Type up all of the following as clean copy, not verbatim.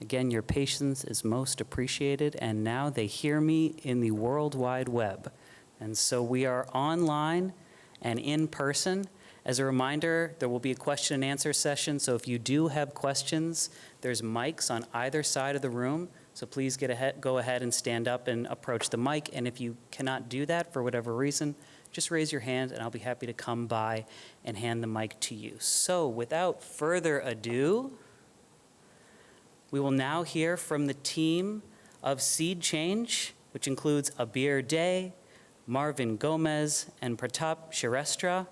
Again, your patience is most appreciated, and now they hear me in the World Wide Web. And so we are online and in person. As a reminder, there will be a question and answer session, so if you do have questions, there's mics on either side of the room, so please go ahead and stand up and approach the mic, and if you cannot do that for whatever reason, just raise your hand and I'll be happy to come by and hand the mic to you. So without further ado, we will now hear from the team of SeedChange, which includes Aabir, Marvin Gómez, and Pratap Shrestha,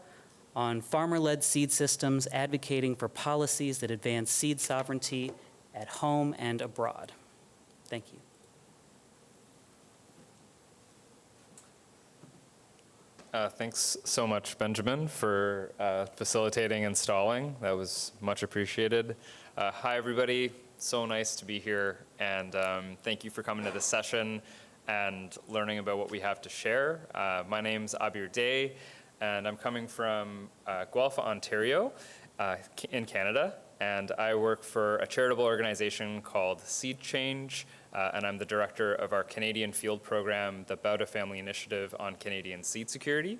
on farmer-led seed systems advocating for policies that advance seed sovereignty at home and abroad. Thank you. Thanks so much, Benjamin, for facilitating and stalling. That was much appreciated. Hi, everybody. So nice to be here, and thank you for coming to this session and learning about what we have to share. My name's Aabir, and I'm coming from Guelph, Ontario, in Canada, and I work for a charitable organization called SeedChange, and I'm the director of our Canadian field program, the Bauta Family Initiative on Canadian Seed Security.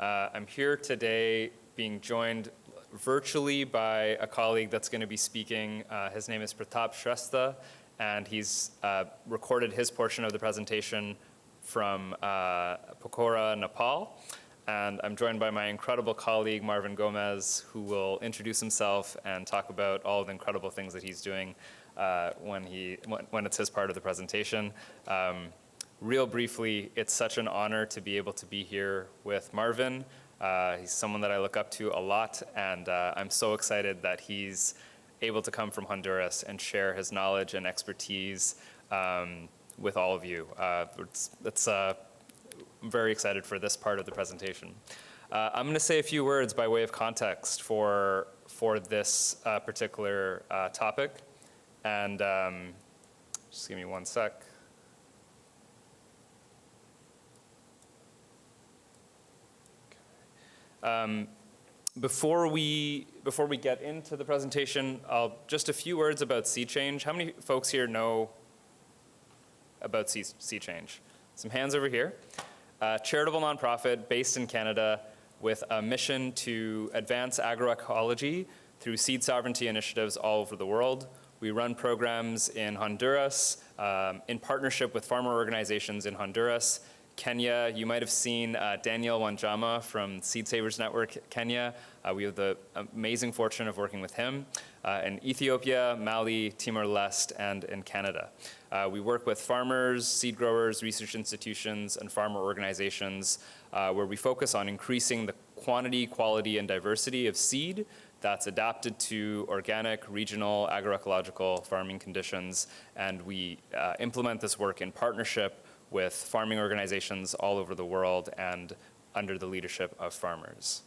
I'm here today being joined virtually by a colleague that's going to be speaking. His name is Pratap Shrestha, and he's recorded his portion of the presentation from Pokhara, Nepal. And I'm joined by my incredible colleague, Marvin Gómez, who will introduce himself and talk about all of the incredible things that he's doing when it's his part of the presentation. Real briefly, it's such an honor to be able to be here with Marvin. He's someone that I look up to a lot, and I'm so excited that he's able to come from Honduras and share his knowledge and expertise with all of you. I'm very excited for this part of the presentation. I'm going to say a few words by way of context for this particular topic. And just give me one sec. Okay. Before we get into the presentation, just a few words about SeedChange. How many folks here know about SeedChange? Some hands over here. Charitable nonprofit based in Canada with a mission to advance agroecology through seed sovereignty initiatives all over the world. We run programs in Honduras in partnership with farmer organizations in Honduras, Kenya. You might have seen Daniel Wanjama from Seed Savers Network Kenya. We have the amazing fortune of working with him in Ethiopia, Mali, Timor-Leste, and in Canada. We work with farmers, seed growers, research institutions, and farmer organizations where we focus on increasing the quantity, quality, and diversity of seed that's adapted to organic, regional, agroecological farming conditions. And we implement this work in partnership with farming organizations all over the world and under the leadership of farmers.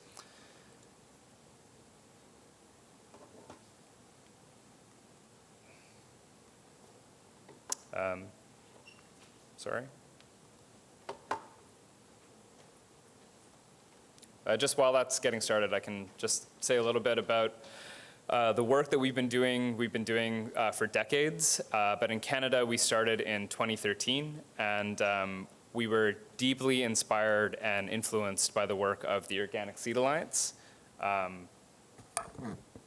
Sorry. Just while that's getting started, I can just say a little bit about the work that we've been doing for decades. But in Canada, we started in 2013, and we were deeply inspired and influenced by the work of the Organic Seed Alliance.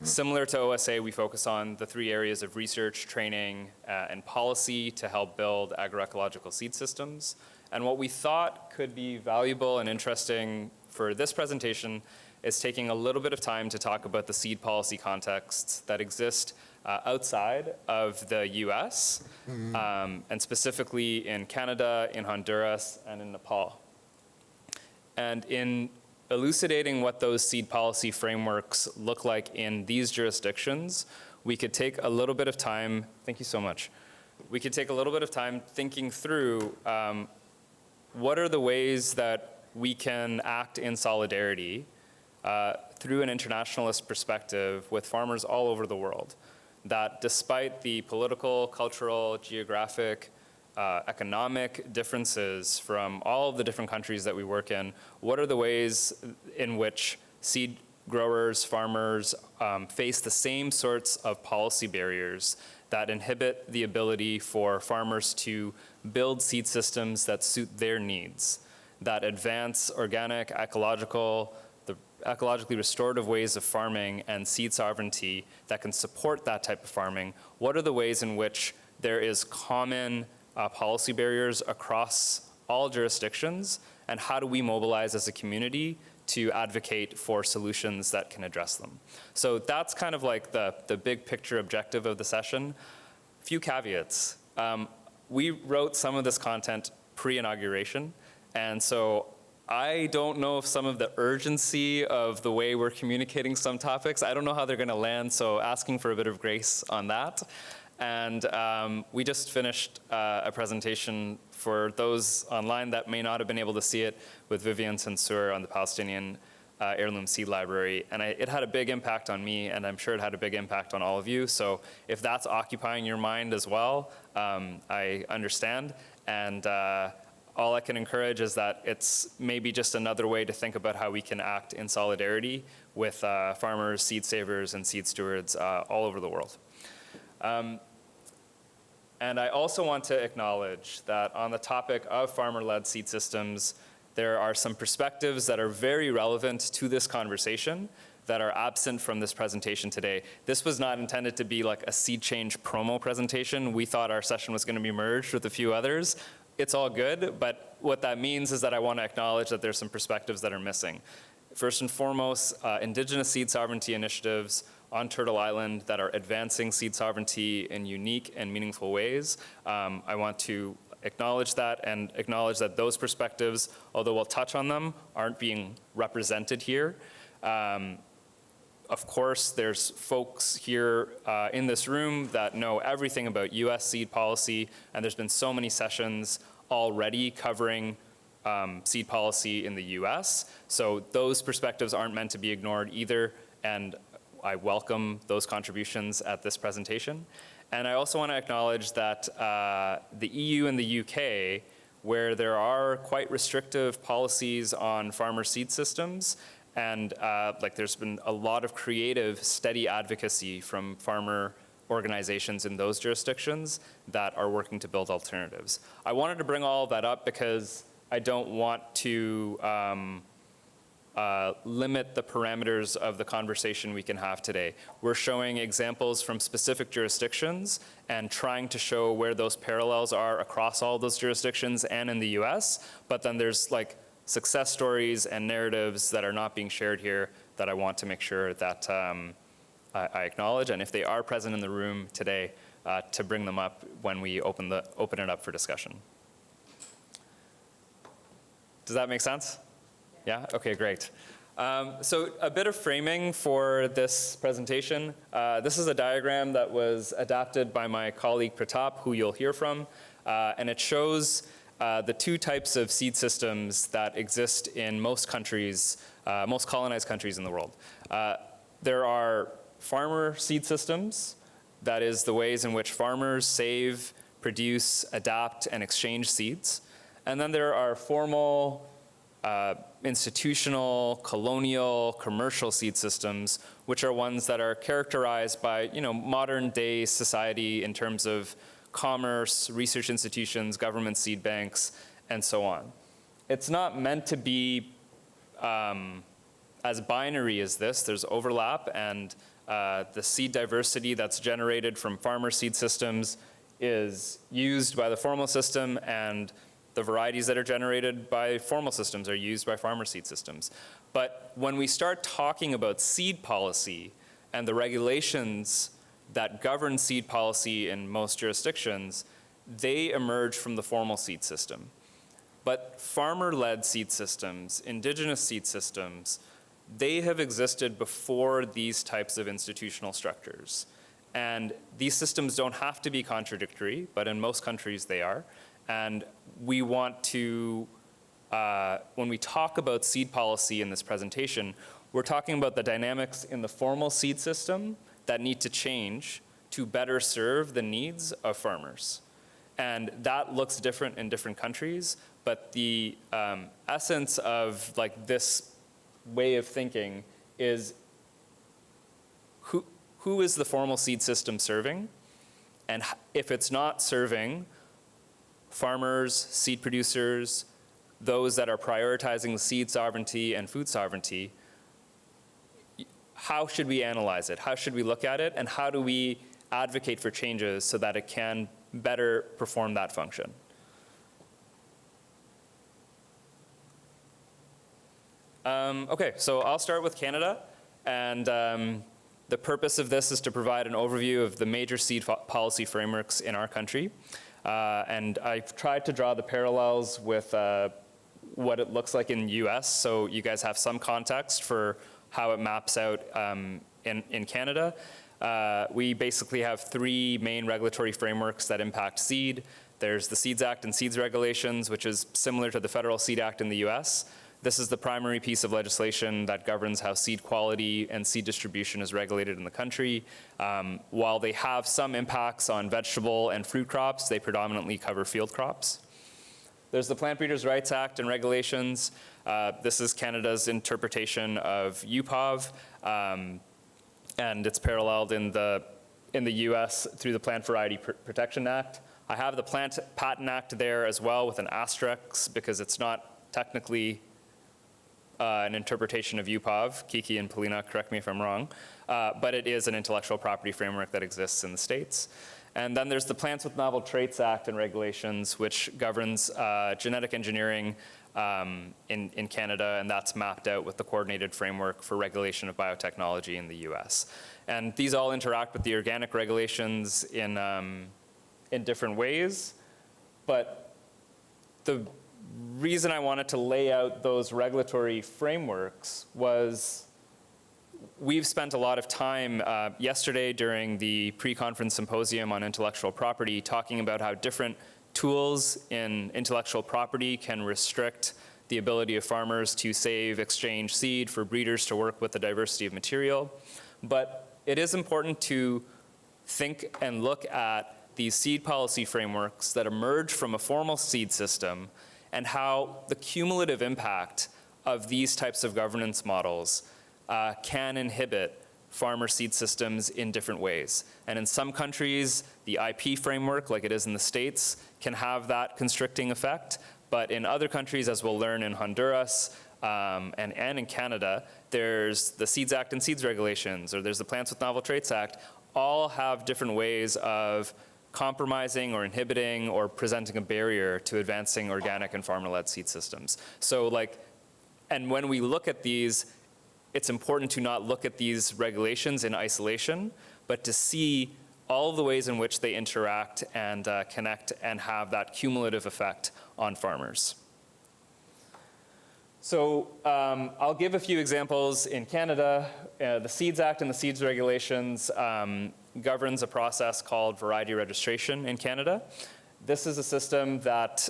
Similar to OSA, we focus on the three areas of research, training, and policy to help build agroecological seed systems. And what we thought could be valuable and interesting for this presentation is taking a little bit of time to talk about the seed policy contexts that exist outside of the US, and specifically in Canada, in Honduras, and in Nepal. And in elucidating what those seed policy frameworks look like in these jurisdictions, we could take a little bit of time, thank you so much. We could take a little bit of time thinking through what are the ways that we can act in solidarity through an internationalist perspective with farmers all over the world, that despite the political, cultural, geographic, economic differences from all of the different countries that we work in, what are the ways in which seed growers, farmers face the same sorts of policy barriers that inhibit the ability for farmers to build seed systems that suit their needs, that advance organic, ecological, the ecologically restorative ways of farming and seed sovereignty that can support that type of farming? What are the ways in which there is common policy barriers across all jurisdictions, and how do we mobilize as a community to advocate for solutions that can address them? So that's kind of like the big picture objective of the session. Few caveats. We wrote some of this content pre-inauguration, and so I don't know if some of the urgency of the way we're communicating some topics, I don't know how they're gonna land, so asking for a bit of grace on that. And we just finished a presentation for those online that may not have been able to see it with Vivian Censur on the Palestinian Heirloom Seed Library. And it had a big impact on me, and I'm sure it had a big impact on all of you. So if that's occupying your mind as well, I understand. And all I can encourage is that it's maybe just another way to think about how we can act in solidarity with farmers, seed savers, and seed stewards all over the world. And I also want to acknowledge that on the topic of farmer-led seed systems, there are some perspectives that are very relevant to this conversation that are absent from this presentation today. This was not intended to be like a SeedChange promo presentation. We thought our session was going to be merged with a few others. It's all good, but what that means is that I want to acknowledge that there's some perspectives that are missing. First and foremost, indigenous seed sovereignty initiatives on Turtle Island that are advancing seed sovereignty in unique and meaningful ways. I want to acknowledge that and acknowledge that those perspectives, although we'll touch on them, aren't being represented here. Of course, there's folks here in this room that know everything about US seed policy, and there's been so many sessions already covering seed policy in the US. So those perspectives aren't meant to be ignored either, and I welcome those contributions at this presentation. And I also want to acknowledge that the EU and the UK, where there are quite restrictive policies on farmer seed systems, and like there's been a lot of creative, steady advocacy from farmer organizations in those jurisdictions that are working to build alternatives. I wanted to bring all of that up because I don't want to limit the parameters of the conversation we can have today. We're showing examples from specific jurisdictions and trying to show where those parallels are across all those jurisdictions and in the US, but then there's like success stories and narratives that are not being shared here that I want to make sure that I acknowledge, and if they are present in the room today, to bring them up when we open it up for discussion. Does that make sense? Yeah? Okay, great. So a bit of framing for this presentation. This is a diagram that was adapted by my colleague Pratap, who you'll hear from, and it shows the two types of seed systems that exist in most countries, most colonized countries in the world. There are farmer seed systems, that is the ways in which farmers save, produce, adapt, and exchange seeds. And then there are formal, institutional, colonial, commercial seed systems, which are ones that are characterized by, modern day society in terms of commerce, research institutions, government seed banks, and so on. It's not meant to be as binary as this. There's overlap, and the seed diversity that's generated from farmer seed systems is used by the formal system, and the varieties that are generated by formal systems are used by farmer seed systems. But when we start talking about seed policy and the regulations that govern seed policy in most jurisdictions, they emerge from the formal seed system. But farmer-led seed systems, indigenous seed systems, they have existed before these types of institutional structures. And these systems don't have to be contradictory, but in most countries they are. And we want to, when we talk about seed policy in this presentation, we're talking about the dynamics in the formal seed system that need to change to better serve the needs of farmers. And that looks different in different countries, but the essence of like this way of thinking is who is the formal seed system serving? And if it's not serving farmers, seed producers, those that are prioritizing seed sovereignty and food sovereignty, how should we analyze it? How should we look at it? And how do we advocate for changes so that it can better perform that function? Okay, so I'll start with Canada. And the purpose of this is to provide an overview of the major seed policy frameworks in our country. And I've tried to draw the parallels with what it looks like in the US, so you guys have some context for how it maps out in Canada. We basically have three main regulatory frameworks that impact seed. There's the Seeds Act and Seeds Regulations, which is similar to the Federal Seed Act in the US. This is the primary piece of legislation that governs how seed quality and seed distribution is regulated in the country. While they have some impacts on vegetable and fruit crops, they predominantly cover field crops. There's the Plant Breeders' Rights Act and regulations. This is Canada's interpretation of UPOV, and it's paralleled in the US through the Plant Variety Protection Act. I have the Plant Patent Act there as well with an asterisk because it's not technically an interpretation of UPOV. Kiki and Polina, correct me if I'm wrong. But it is an intellectual property framework that exists in the States. And then there's the Plants with Novel Traits Act and regulations, which governs genetic engineering in Canada, and that's mapped out with the coordinated framework for regulation of biotechnology in the US. And these all interact with the organic regulations in different ways. But the reason I wanted to lay out those regulatory frameworks was we've spent a lot of time yesterday during the pre-conference symposium on intellectual property talking about how different tools in intellectual property can restrict the ability of farmers to save, exchange seed for breeders to work with the diversity of material. But it is important to think and look at these seed policy frameworks that emerge from a formal seed system and how the cumulative impact of these types of governance models can inhibit farmer seed systems in different ways. And in some countries, the IP framework, like it is in the States, can have that constricting effect. But in other countries, as we'll learn in Honduras and in Canada, there's the Seeds Act and Seeds Regulations, or there's the Plants with Novel Traits Act, all have different ways of compromising or inhibiting or presenting a barrier to advancing organic and farmer-led seed systems. So and when we look at these, it's important to not look at these regulations in isolation, but to see all the ways in which they interact and connect and have that cumulative effect on farmers. So I'll give a few examples. In Canada, the Seeds Act and the Seeds Regulations governs a process called variety registration in Canada. This is a system that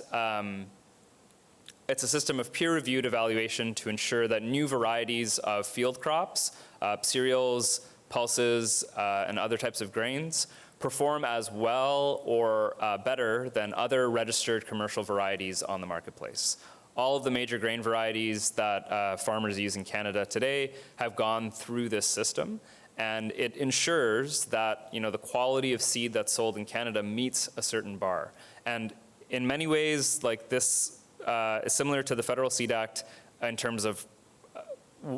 it's a system of peer-reviewed evaluation to ensure that new varieties of field crops, cereals, pulses, and other types of grains perform as well or better than other registered commercial varieties on the marketplace. All of the major grain varieties that farmers use in Canada today have gone through this system, and it ensures that the quality of seed that's sold in Canada meets a certain bar. And in many ways, this is similar to the Federal Seed Act in terms of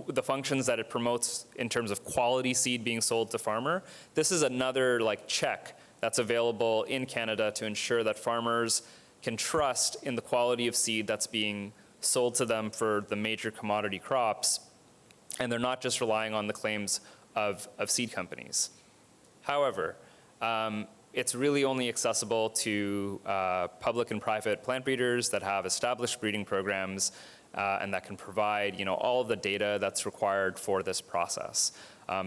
the functions that it promotes in terms of quality seed being sold to farmer. This is another check that's available in Canada to ensure that farmers can trust in the quality of seed that's being sold to them for the major commodity crops, and they're not just relying on the claims of seed companies. However, it's really only accessible to public and private plant breeders that have established breeding programs and that can provide all of the data that's required for this process.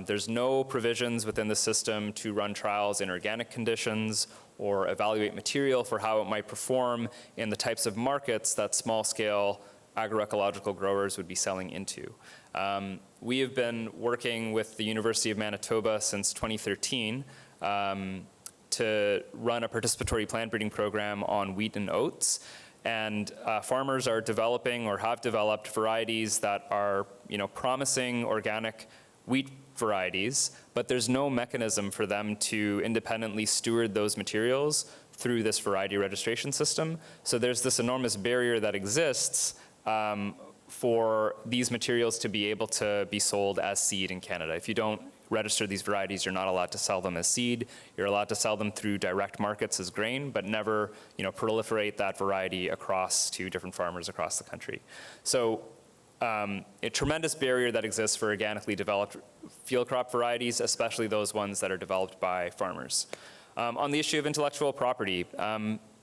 There's no provisions within the system to run trials in organic conditions or evaluate material for how it might perform in the types of markets that small-scale agroecological growers would be selling into. We have been working with the University of Manitoba since 2013 to run a participatory plant breeding program on wheat and oats. And farmers are developing or have developed varieties that are promising organic wheat varieties, but there's no mechanism for them to independently steward those materials through this variety registration system. So there's this enormous barrier that exists for these materials to be able to be sold as seed in Canada. If you don't register these varieties, you're not allowed to sell them as seed. You're allowed to sell them through direct markets as grain, but never, proliferate that variety across to different farmers across the country. So a tremendous barrier that exists for organically developed field crop varieties, especially those ones that are developed by farmers. On the issue of intellectual property,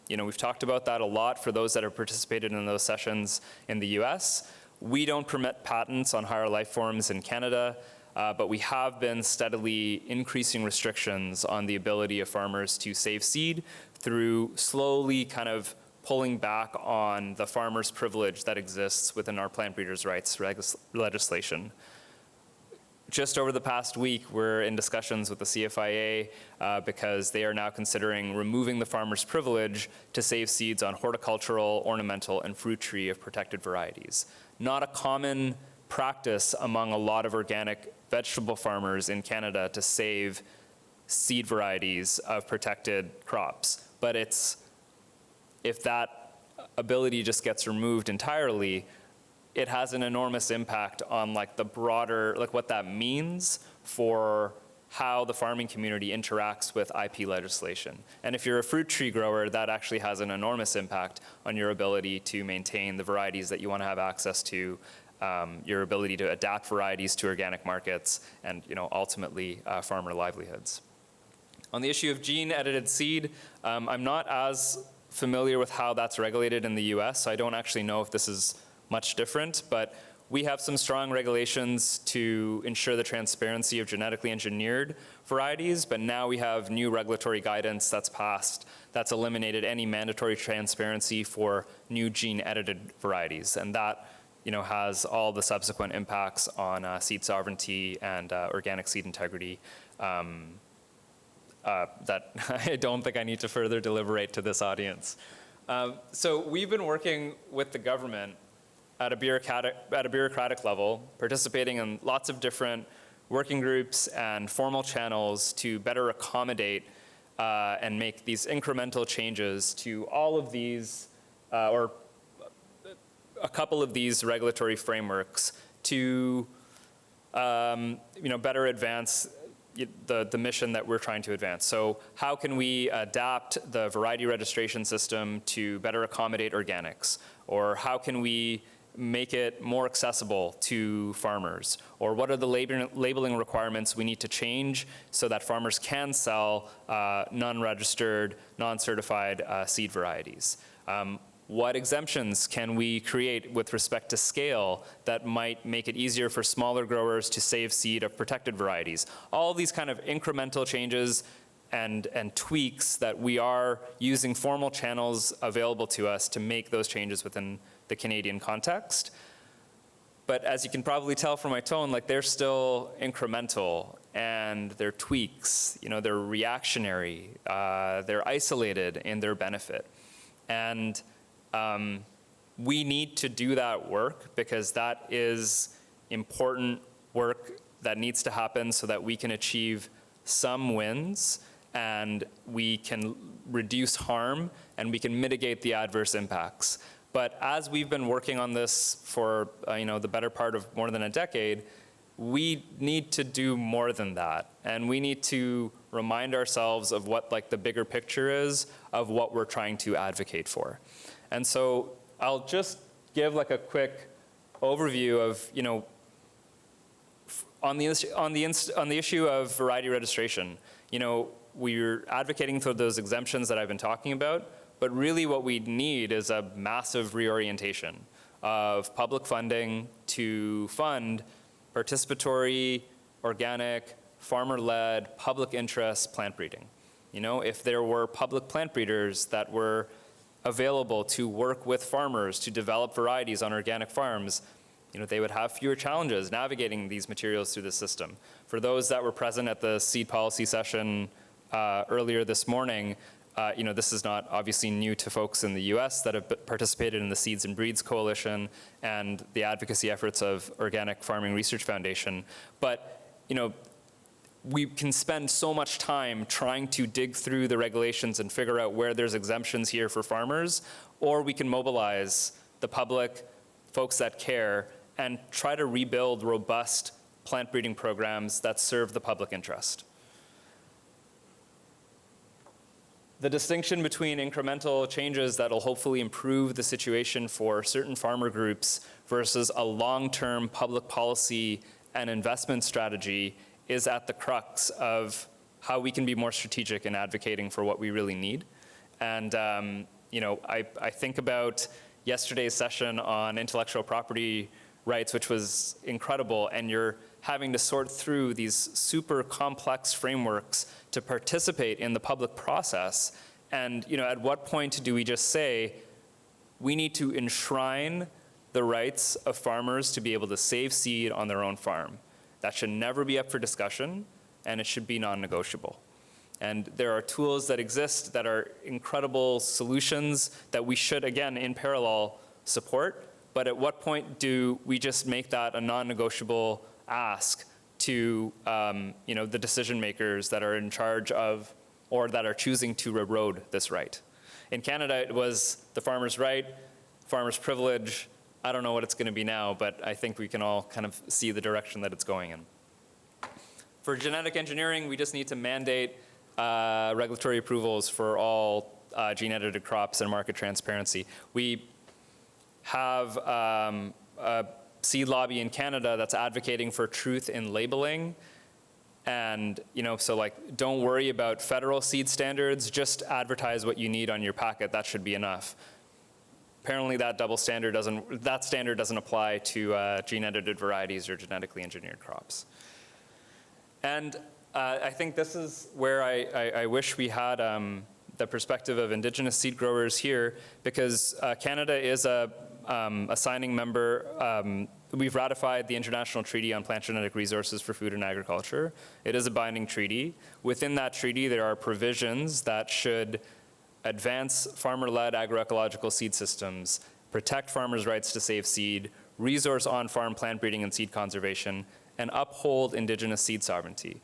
we've talked about that a lot for those that have participated in those sessions in the US. We don't permit patents on higher life forms in Canada, but we have been steadily increasing restrictions on the ability of farmers to save seed through slowly kind of pulling back on the farmer's privilege that exists within our plant breeders' rights legislation. Just over the past week, we're in discussions with the CFIA because they are now considering removing the farmer's privilege to save seeds on horticultural, ornamental, and fruit tree of protected varieties. Not a common practice among a lot of organic vegetable farmers in Canada to save seed varieties of protected crops. But if that ability just gets removed entirely, it has an enormous impact on the broader, what that means for how the farming community interacts with IP legislation. And if you're a fruit tree grower, that actually has an enormous impact on your ability to maintain the varieties that you want to have access to, your ability to adapt varieties to organic markets, and ultimately farmer livelihoods. On the issue of gene-edited seed, I'm not as familiar with how that's regulated in the US, so I don't actually know if this is much different, but we have some strong regulations to ensure the transparency of genetically engineered varieties, but now we have new regulatory guidance that's passed that's eliminated any mandatory transparency for new gene-edited varieties, and that has all the subsequent impacts on seed sovereignty and organic seed integrity that I don't think I need to further deliberate to this audience. So we've been working with the government at a bureaucratic level, participating in lots of different working groups and formal channels to better accommodate and make these incremental changes to all of these, or a couple of these regulatory frameworks to better advance the mission that we're trying to advance. So how can we adapt the variety registration system to better accommodate organics? Or how can we make it more accessible to farmers? Or what are the labeling requirements we need to change so that farmers can sell non-registered, non-certified seed varieties? What exemptions can we create with respect to scale that might make it easier for smaller growers to save seed of protected varieties? All these kind of incremental changes and tweaks that we are using formal channels available to us to make those changes within the Canadian context. But as you can probably tell from my tone, they're still incremental and they're tweaks, they're reactionary, they're isolated in their benefit. And we need to do that work because that is important work that needs to happen so that we can achieve some wins and we can reduce harm and we can mitigate the adverse impacts. But as we've been working on this for the better part of more than a decade, we need to do more than that. And we need to remind ourselves of what the bigger picture is of what we're trying to advocate for. And so I'll just give a quick overview of, on the issue of variety registration, we're advocating for those exemptions that I've been talking about, but really what we need is a massive reorientation of public funding to fund participatory, organic, farmer-led, public interest plant breeding. If there were public plant breeders that were available to work with farmers to develop varieties on organic farms, they would have fewer challenges navigating these materials through the system. For those that were present at the seed policy session earlier this morning, this is not obviously new to folks in the US that have participated in the Seeds and Breeds Coalition and the advocacy efforts of Organic Farming Research Foundation. But we can spend so much time trying to dig through the regulations and figure out where there's exemptions here for farmers, or we can mobilize the public, folks that care, and try to rebuild robust plant breeding programs that serve the public interest. The distinction between incremental changes that'll hopefully improve the situation for certain farmer groups versus a long-term public policy and investment strategy is at the crux of how we can be more strategic in advocating for what we really need. And I think about yesterday's session on intellectual property rights, which was incredible, and you're having to sort through these super complex frameworks to participate in the public process. And at what point do we just say, we need to enshrine the rights of farmers to be able to save seed on their own farm? That should never be up for discussion, and it should be non-negotiable. And there are tools that exist that are incredible solutions that we should, again, in parallel, support. But at what point do we just make that a non-negotiable ask to the decision makers that are in charge of or that are choosing to erode this right? In Canada, it was the farmer's right, farmer's privilege. I don't know what it's going to be now, but I think we can all kind of see the direction that it's going in. For genetic engineering, we just need to mandate regulatory approvals for all gene-edited crops and market transparency. We have a seed lobby in Canada that's advocating for truth in labeling. And so don't worry about federal seed standards, just advertise what you need on your packet, that should be enough. Apparently that standard doesn't apply to gene-edited varieties or genetically engineered crops. And I think this is where I wish we had the perspective of Indigenous seed growers here, because Canada is a signing member. We've ratified the International Treaty on Plant Genetic Resources for Food and Agriculture. It is a binding treaty. Within that treaty, there are provisions that should advance farmer-led agroecological seed systems, protect farmers' rights to save seed, resource on-farm plant breeding and seed conservation, and uphold Indigenous seed sovereignty.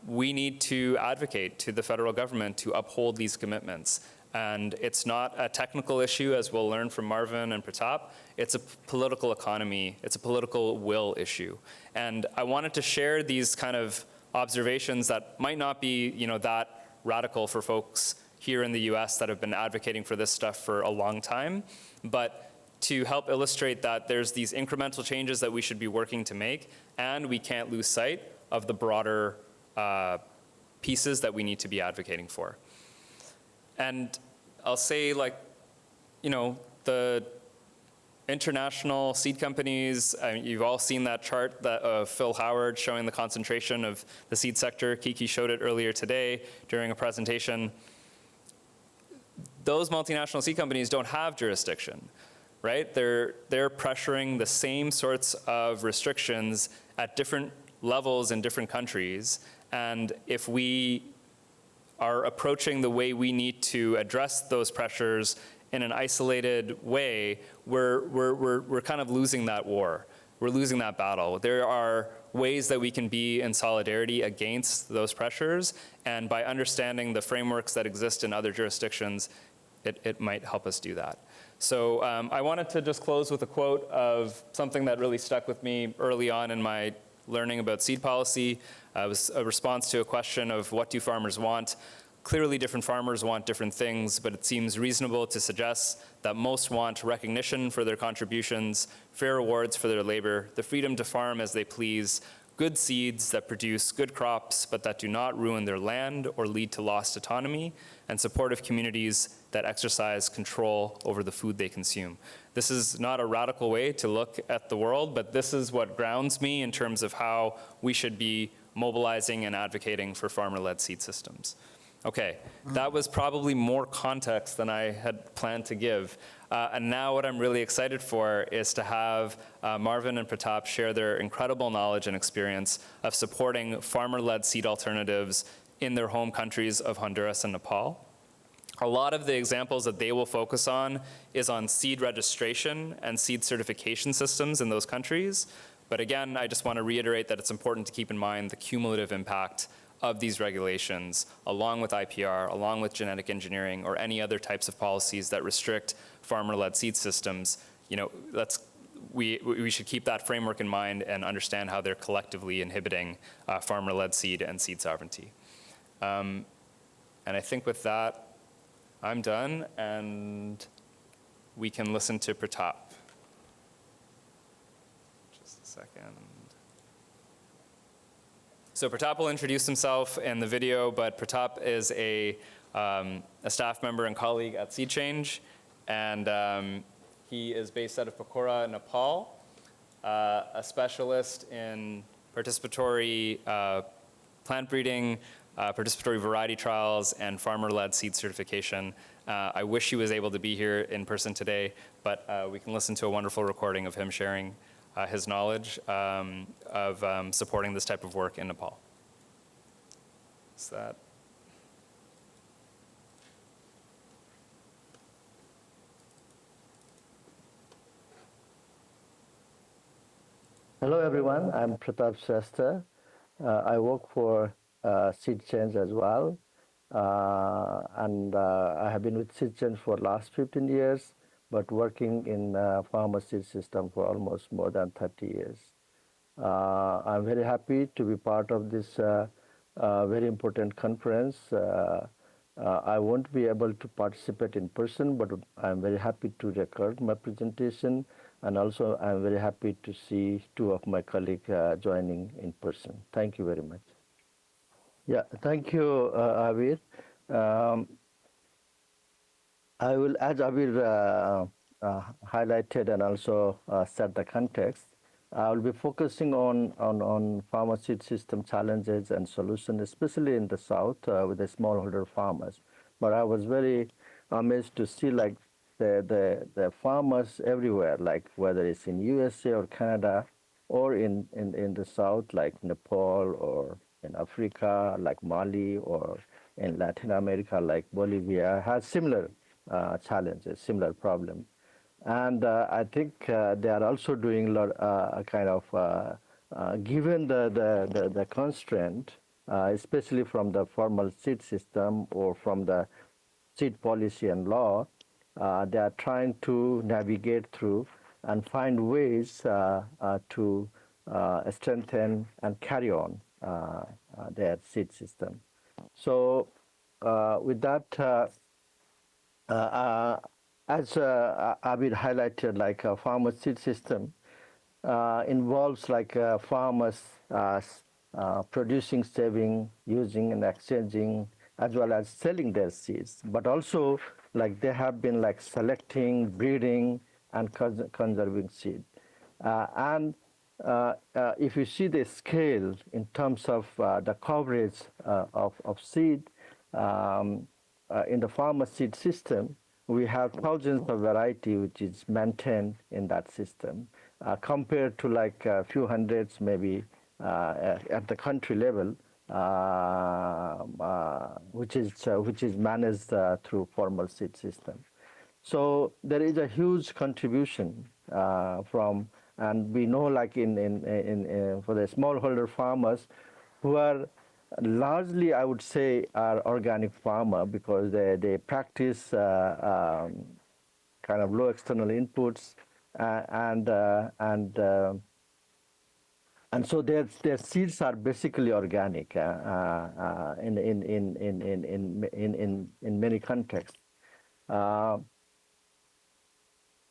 We need to advocate to the federal government to uphold these commitments. And it's not a technical issue, as we'll learn from Marvin and Pratap. It's a political economy. It's a political will issue. And I wanted to share these kind of observations that might not be that radical for folks here in the US that have been advocating for this stuff for a long time, but to help illustrate that there's these incremental changes that we should be working to make, and we can't lose sight of the broader pieces that we need to be advocating for. And I'll say the international seed companies, you've all seen that chart of Phil Howard showing the concentration of the seed sector. Kiki showed it earlier today during a presentation. Those multinational seed companies don't have jurisdiction, right? They're pressuring the same sorts of restrictions at different levels in different countries. And if we are approaching the way we need to address those pressures in an isolated way, we're kind of losing that war. We're losing that battle. There are ways that we can be in solidarity against those pressures, and by understanding the frameworks that exist in other jurisdictions, it might help us do that. So I wanted to just close with a quote of something that really stuck with me early on in my learning about seed policy. It was a response to a question of what do farmers want. Clearly different farmers want different things, but it seems reasonable to suggest that most want recognition for their contributions, fair rewards for their labor, the freedom to farm as they please, good seeds that produce good crops but that do not ruin their land or lead to lost autonomy, and supportive communities that exercise control over the food they consume. This is not a radical way to look at the world, but this is what grounds me in terms of how we should be mobilizing and advocating for farmer-led seed systems. Okay, that was probably more context than I had planned to give. And now what I'm really excited for is to have Marvin and Pratap share their incredible knowledge and experience of supporting farmer-led seed alternatives in their home countries of Honduras and Nepal. A lot of the examples that they will focus on is on seed registration and seed certification systems in those countries. But again, I just want to reiterate that it's important to keep in mind the cumulative impact of these regulations, along with IPR, along with genetic engineering, or any other types of policies that restrict farmer-led seed systems. We should keep that framework in mind and understand how they're collectively inhibiting farmer-led seed and seed sovereignty. And I think with that, I'm done, and we can listen to Pratap. Just a second. So Pratap will introduce himself in the video, but Pratap is a staff member and colleague at SeedChange, and he is based out of Pokhara, Nepal, a specialist in participatory plant breeding, participatory variety trials, and farmer-led seed certification. I wish he was able to be here in person today, but we can listen to a wonderful recording of him sharing his knowledge of supporting this type of work in Nepal. Is that? Hello everyone, I'm Pratap Shrestha. I work for SeedChange as well. I have been with SeedChange for the last 15 years, but working in farmer seed system for almost more than 30 years. I'm very happy to be part of this very important conference. I won't be able to participate in person, but I'm very happy to record my presentation. And also, I'm very happy to see two of my colleagues joining in person. Thank you very much. Yeah, thank you, Aabir. I will, as Aabir highlighted and also set the context, I will be focusing on farmer seed system challenges and solutions, especially in the South with the smallholder farmers. But I was very amazed to see like the farmers everywhere, like whether it's in USA or Canada or in the South, like Nepal, or in Africa, like Mali, or in Latin America, like Bolivia, has similar challenges, similar problems. And I think they are also doing a lot, given the constraint, especially from the formal seed system or from the seed policy and law, they are trying to navigate through and find ways to strengthen and carry on their seed system. So with that, as Aabir highlighted, like a farmer seed system involves like farmers producing, saving, using, and exchanging, as well as selling their seeds. But also, like they have been like selecting, breeding, and conserving seed. If you see the scale in terms of the coverage of seed in the farmer seed system, we have thousands of variety which is maintained in that system, compared to like a few hundreds maybe at the country level, which is managed through formal seed system. So there is a huge contribution from, and we know like for the smallholder farmers who are largely, I would say, are organic farmer because they practice kind of low external inputs and so their seeds are basically organic in many contexts.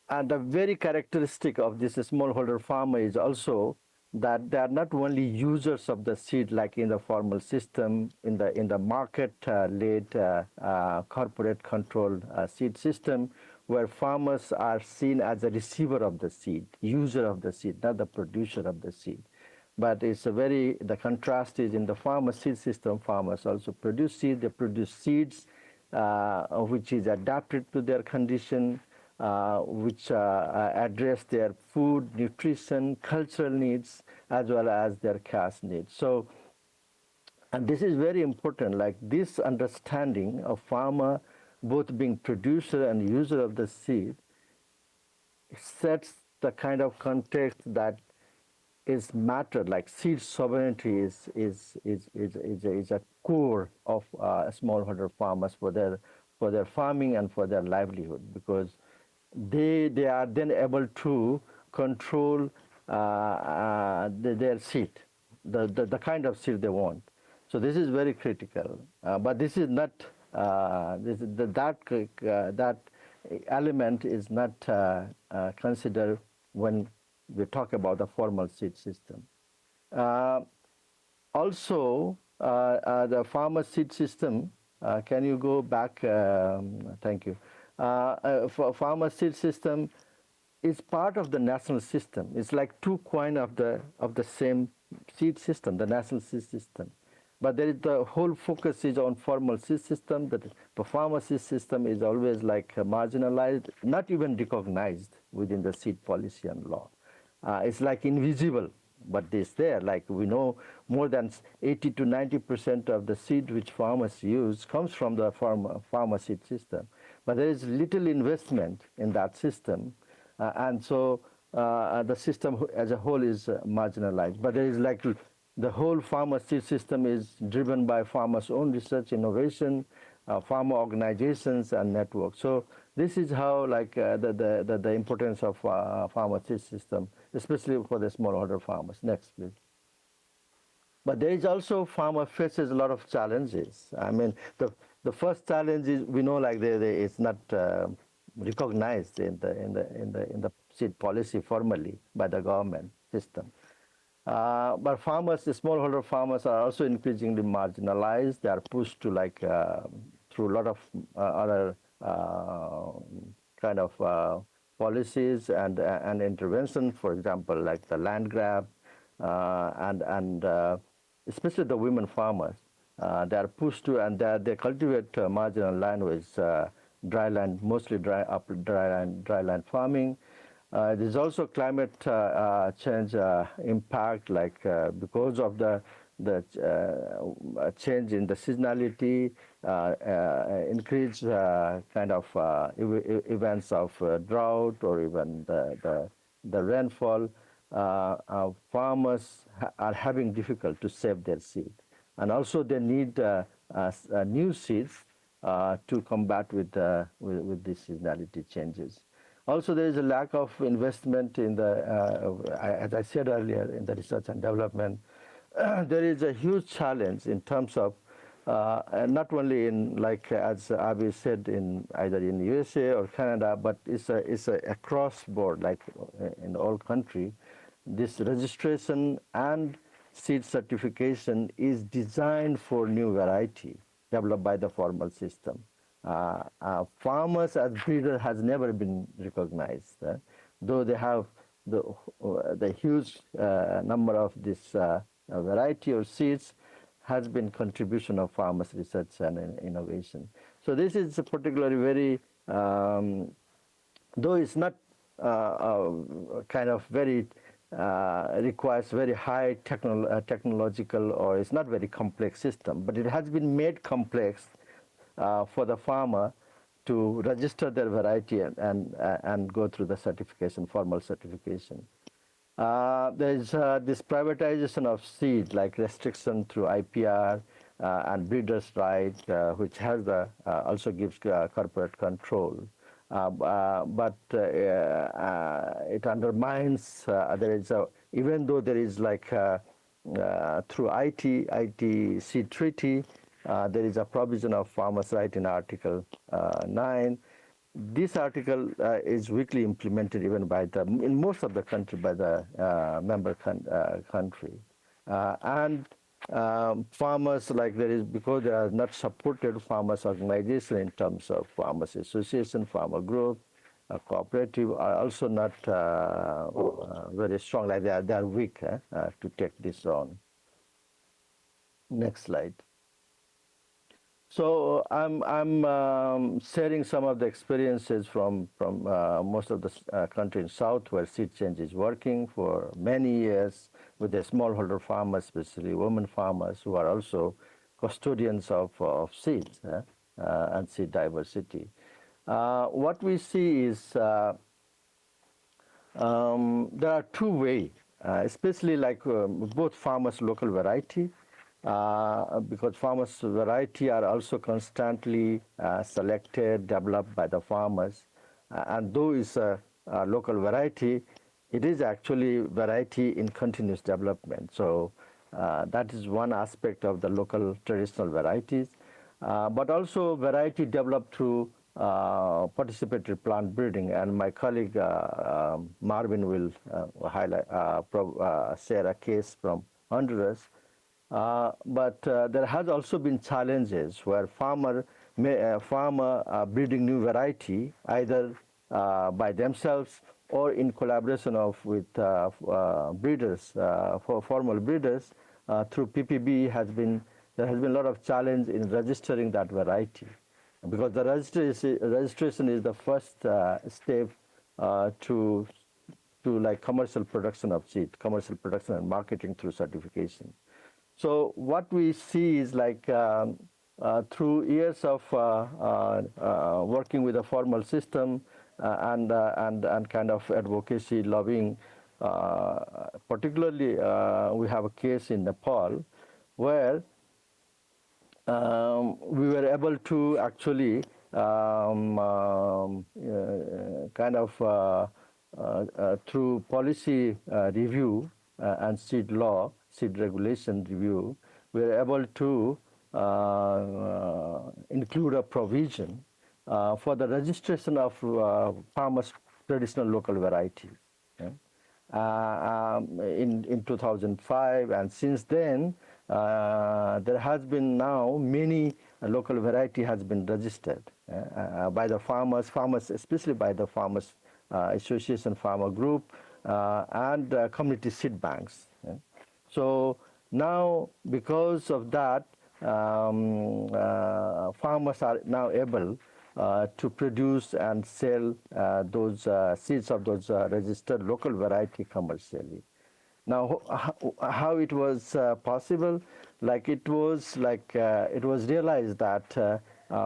And the very characteristic of this smallholder farmer is also that they are not only users of the seed like in the formal system, in the market-led corporate controlled seed system, where farmers are seen as a receiver of the seed, user of the seed, not the producer of the seed. But it's the contrast is in the farmer seed system, farmers also produce seed, they produce seeds which is adapted to their condition, which address their food, nutrition, cultural needs, as well as their cash needs. So, and this is very important, like this understanding of farmer both being producer and user of the seed sets the kind of context that is matter, like seed sovereignty is a core of smallholder farmers for their farming and for their livelihood, because they are then able to control their seed, the kind of seed they want. So this is very critical. But this is not that element is not considered when we talk about the formal seed system. Also, the farmer seed system, can you go back? Thank you. For farmer seed system is part of the national system. It's like two coins of the same seed system, the national seed system. But there is the whole focus is on formal seed system. The farmer seed system is always like marginalized, not even recognized within the seed policy and law. It's like invisible, but it's there. Like we know, more than 80 to 90% of the seed which farmers use comes from the farmer seed system. But there is little investment in that system, and so the system as a whole is marginalized. But there is like the whole farmer seed system is driven by farmers' own research, innovation, farmer organizations, and networks. So this is how like the importance of farmer seed system, especially for the smallholder farmers. Next, please. But there is also farmer faces a lot of challenges. I mean, the first challenge is we know like it's not recognized in the seed policy formally by the government system. But farmers, the smallholder farmers, are also increasingly marginalized. They are pushed to like through a lot of other kind of policies and intervention. For example, like the land grab and especially the women farmers. They are pushed to, and they cultivate marginal land with dry land, mostly dry land farming. There's also climate change impact, like because of the change in the seasonality, increased kind of events of drought or even the rainfall. Farmers are having difficult to save their seed, and also they need new seeds to combat with these seasonality changes. Also, there is a lack of investment in as I said earlier, in the research and development. There is a huge challenge in terms of not only in, like as Aabir said, in either in USA or Canada, but it's a across board, like in all country. This registration and seed certification is designed for new variety developed by the formal system. Farmers as breeders has never been recognized, though they have the huge number of this variety of seeds has been contribution of farmers' research and innovation. So this is a particularly very, though it's not kind of very requires very high technological, or it's not very complex system, but it has been made complex for the farmer to register their variety and go through the certification, formal certification. There is this privatization of seed, like restriction through IPR and breeders' right, which has also gives corporate control. But it undermines. There is even though there is like through ITC treaty, there is a provision of farmers' right in Article 9. This article is weakly implemented even by in most of the country by the member country. And farmers, like there is, because they are not supported, farmers organization in terms of farmers association, farmer group, cooperative are also not very strong, like they are weak to take this on. Next slide. So I'm sharing some of the experiences from most of the country in South, where SeedChange is working for many years with the smallholder farmers, especially women farmers, who are also custodians of seeds and seed diversity. What we see is there are two ways especially like both farmers' local variety, because farmers' variety are also constantly selected, developed by the farmers. And though it's a local variety, it is actually variety in continuous development. So that is one aspect of the local traditional varieties. But also variety developed through participatory plant breeding, and my colleague Marvin will share a case from Honduras. But there has also been challenges where farmer breeding new variety either by themselves or in collaboration with breeders, for formal breeders through PPB there has been a lot of challenge in registering that variety, because the registration is the first step to like commercial production of seed, commercial production and marketing through certification. So what we see is like through years of working with a formal system and kind of advocacy, lobbying, particularly we have a case in Nepal where we were able to actually kind of through policy review and seed law, seed regulation review, we were able to include a provision for the registration of farmers' traditional local varieties. In 2005, and since then there has been now many local variety has been registered by the farmers, especially by the farmers association, farmer group, and community seed banks. So now because of that, farmers are now able to produce and sell those seeds of those registered local variety commercially. Now, how it was possible? Like it was realized that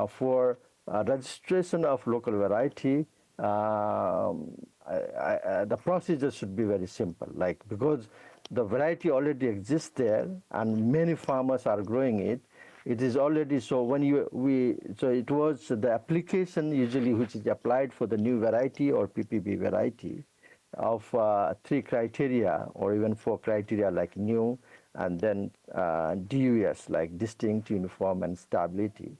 for registration of local variety, the procedure should be very simple. Like because the variety already exists there, and many farmers are growing it. It is already so. So it was the application usually which is applied for the new variety or PPB variety of 3 criteria or even 4 criteria like new, and then DUS like distinct, uniform, and stability.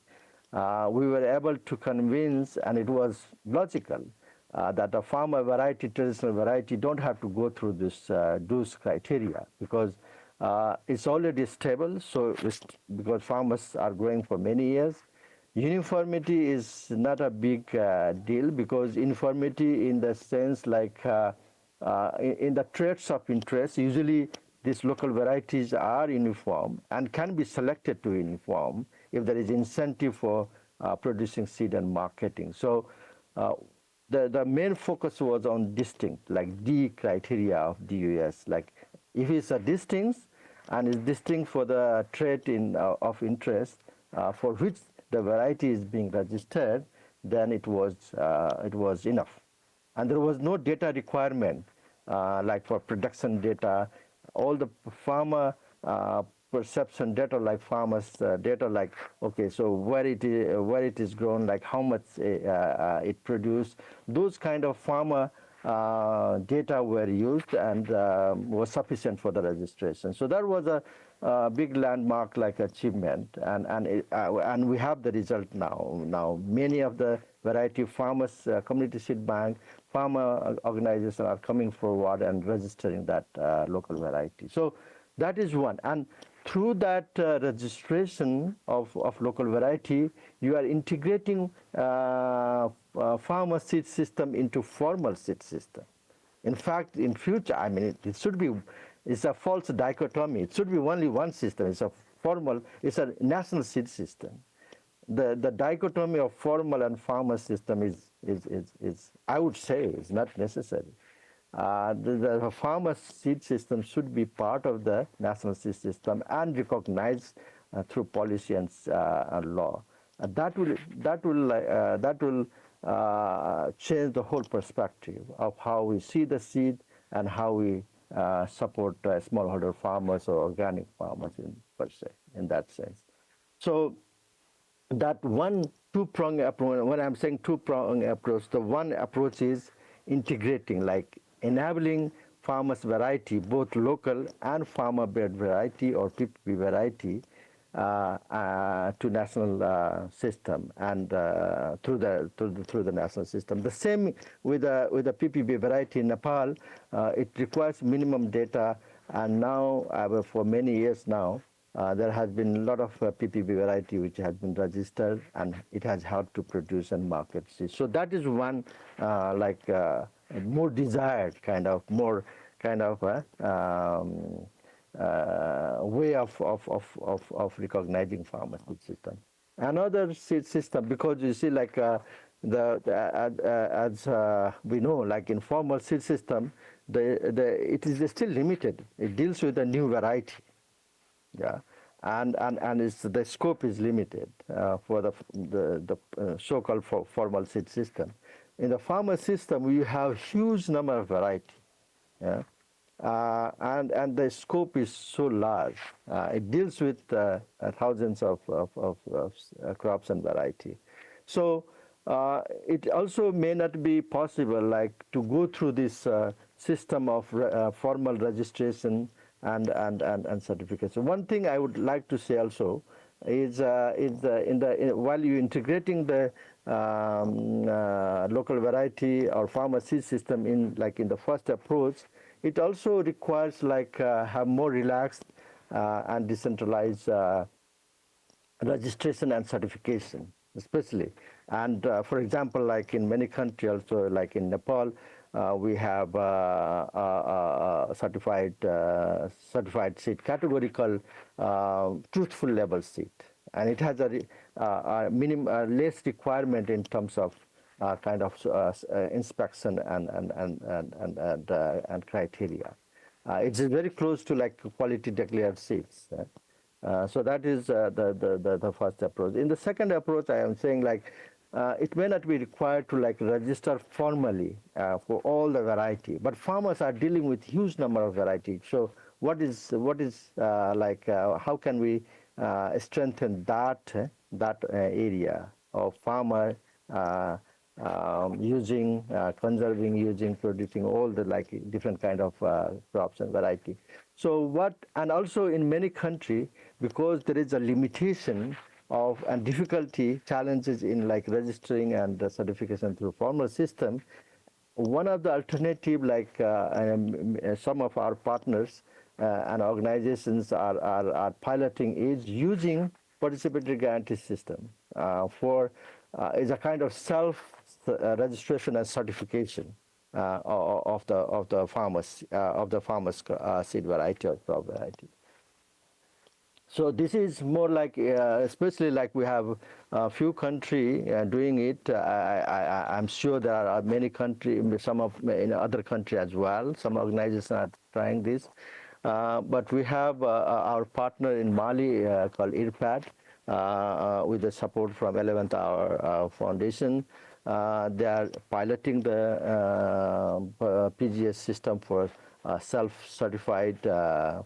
We were able to convince, and it was logical, that a farmer variety, traditional variety, don't have to go through this those criteria because it's already stable. So because farmers are growing for many years, uniformity is not a big deal, because uniformity in the sense like in the traits of interest, usually these local varieties are uniform and can be selected to uniform if there is incentive for producing seed and marketing. So the main focus was on distinct, like D criteria of DUS. Like if it's a distinct and is distinct for the trait of interest for which the variety is being registered, then it was enough. And there was no data requirement, like for production data, all the farmer perception data, like farmers data, like okay, so where it is grown, like how much it produced, those kind of farmer data were used and was sufficient for the registration. So that was a big landmark like achievement, and we have the result now. Now many of the variety farmers, community seed bank, farmer organizations are coming forward and registering that local variety. So that is one. And through that registration of local variety, you are integrating farmer seed system into formal seed system. In fact, in future, I mean, it should be, it's a false dichotomy. It should be only one system. It's a formal, it's a national seed system. The dichotomy of formal and farmer system is I would say, is not necessary. The farmer seed system should be part of the national seed system and recognized through policy and law. That will change the whole perspective of how we see the seed and how we support smallholder farmers or organic farmers per se, in that sense. So that one two-prong approach, when I'm saying two-prong approach, the one approach is integrating, like enabling farmers variety, both local and farmer-bred variety or PPP variety, to national system and through the national system. The same with the PPP variety in Nepal. It requires minimum data, and now for many years now, there has been a lot of PPP variety which has been registered, and it has helped to produce and market seeds. So that is one more desired way of recognizing farmer seed system. Another seed system, because you see, like as we know, like in formal seed system, it is still limited. It deals with a new variety. Yeah, and the scope is limited for the so-called formal seed system. In the farmer system, we have huge number of variety. Yeah, and the scope is so large. It deals with thousands of crops and variety. So it also may not be possible, like, to go through this system of formal registration and certification. One thing I would like to say also is while you're integrating the local variety or farmer seed system in the first approach, it also requires have more relaxed and decentralized registration and certification, especially. And for example, like in many countries, also like in Nepal, we have certified seed category called truthful label seed, and it has a less requirement in terms of inspection and criteria. It's very close to like quality declared seeds. So that is the first approach. In the second approach, I am saying it may not be required to register formally for all the variety, but farmers are dealing with huge number of varieties. So how can we strengthen that area of farmer conserving, producing all the different kind of crops and variety. So and also in many countries, because there is a limitation of and difficulty challenges in registering and certification through formal system, one of the alternative some of our partners and organizations are piloting is using participatory guarantee system is a kind of self registration and certification of the farmers seed variety or crop variety. So this is more especially we have a few countries doing it. I'm sure there are many countries, in other countries as well. Some organizations are trying this, but we have our partner in Mali called IRPAD with the support from 11th Hour Foundation. They are piloting the PGS system for self-certified,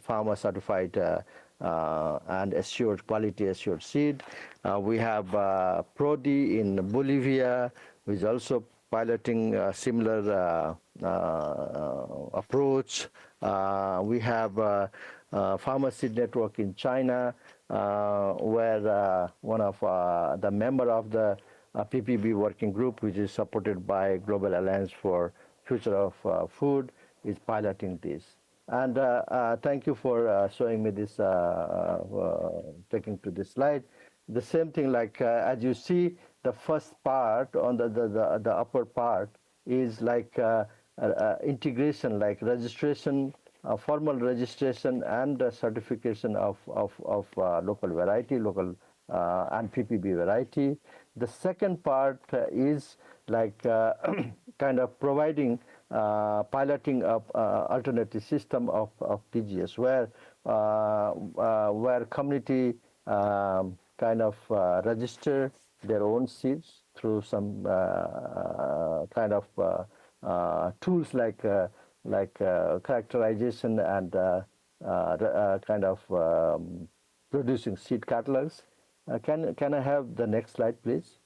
farmer-certified and quality assured seed. We have Prodi in Bolivia, who is also piloting a similar approach. We have Farmer Seed Network in China, where one of the member of the PPB working group, which is supported by Global Alliance for Future of Food, is piloting this. And thank you for showing me this, taking to this slide. The same thing, as you see, the first part on the upper part is integration, registration, formal registration and certification of local variety, and PPB variety. The second part is kind of providing piloting of alternative system of PGS, where community kind of register their own seeds through some kind of tools like like characterization and kind of producing seed catalogs. Can I have the next slide, please?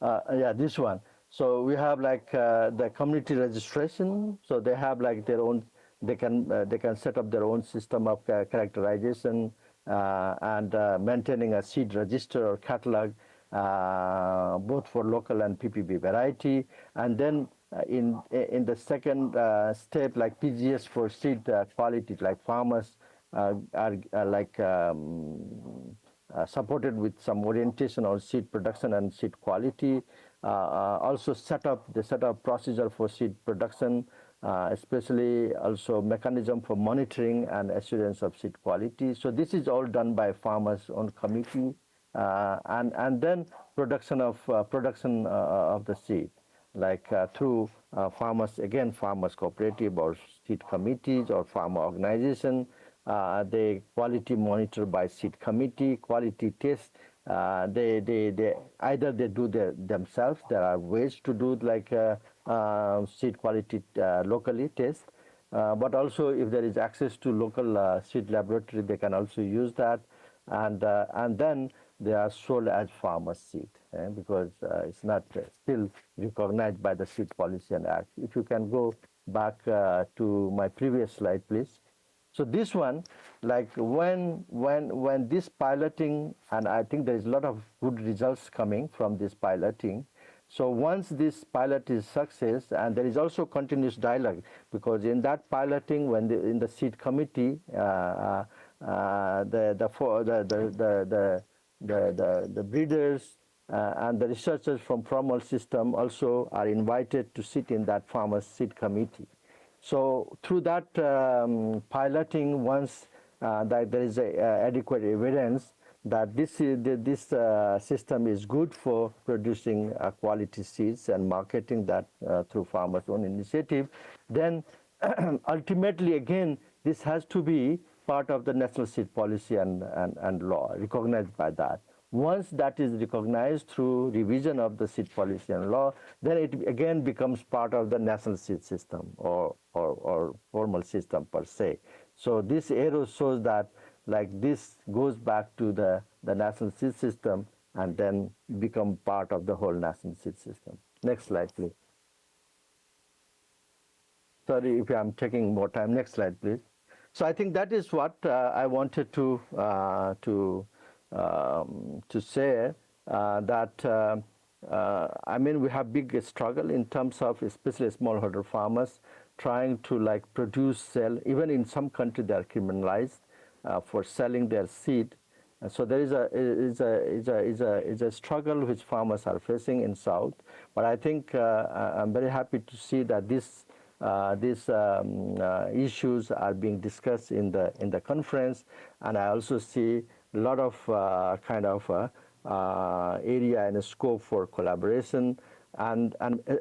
Yeah, this one. So we have like the community registration. So they have like their own. They can set up their own system of characterization and maintaining a seed register or catalog, both for local and PPB variety. And then in the second step, like PGS for seed quality, like farmers are like. Supported with some orientation on seed production and seed quality. Also the setup procedure for seed production, especially also mechanism for monitoring and assurance of seed quality. So this is all done by farmers on committee, and then production of the seed, like through farmers cooperative or seed committees or farmer organization. They quality monitor by seed committee, quality test. They either they do themselves. There are ways to do like seed quality locally test, but also if there is access to local seed laboratory, they can also use that, and then they are sold as farmer seed because it's not still recognized by the Seed Policy and Act. If you can go back to my previous slide, please. So this one, like when this piloting, and I think there is a lot of good results coming from this piloting. So once this pilot is success, and there is also continuous dialogue, because in that piloting, when in the seed committee, the breeders and the researchers from formal system also are invited to sit in that farmers seed committee. So through that piloting, once that there is adequate evidence that this system is good for producing quality seeds and marketing that through farmers' own initiative, then ultimately again this has to be part of the national seed policy and law, recognized by that. Once that is recognized through revision of the seed policy and law, then it again becomes part of the national seed system or formal system per se. So this arrow shows that like this goes back to the national seed system and then become part of the whole national seed system. Next slide, please. Sorry if I'm taking more time. Next slide, please. So I think that is what I wanted to say that I mean we have big struggle in terms of especially smallholder farmers trying to like produce, sell. Even in some countries they are criminalized for selling their seed. And so there is a struggle which farmers are facing in South. But I think I'm very happy to see that these issues are being discussed in the conference, and I also see a lot of kind of area and scope for collaboration and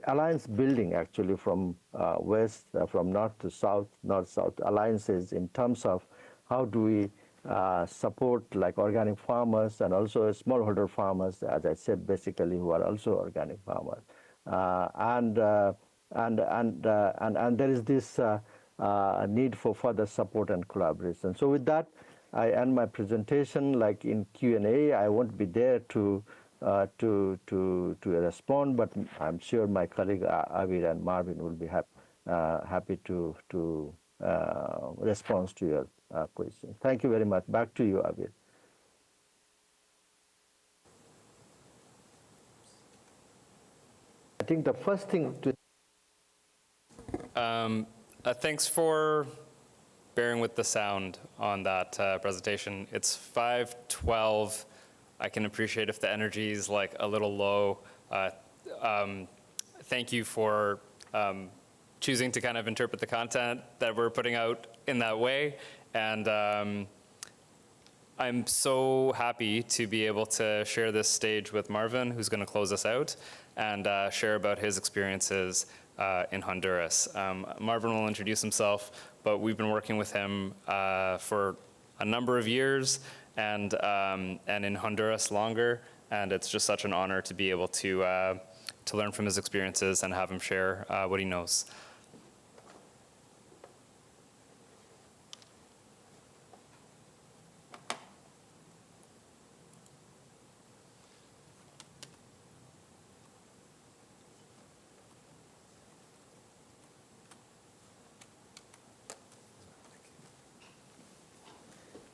alliance building actually from west, from north to south, north-south alliances in terms of how do we support like organic farmers and also smallholder farmers, as I said, basically who are also organic farmers, and there is this need for further support and collaboration. So with that, I end my presentation. Like in Q&A, I won't be there to respond, but I'm sure my colleague Aabir and Marvin will be happy to respond to your question. Thank you very much. Back to you, Aabir. I think the first thing to thanks for bearing with the sound on that presentation. It's 5:12. I can appreciate if the energy is like a little low. Thank you for choosing to kind of interpret the content that we're putting out in that way. And I'm so happy to be able to share this stage with Marvin, who's going to close us out, and share about his experiences in Honduras. Marvin will introduce himself, but we've been working with him for a number of years, and in Honduras longer, and it's just such an honor to be able to to learn from his experiences and have him share what he knows.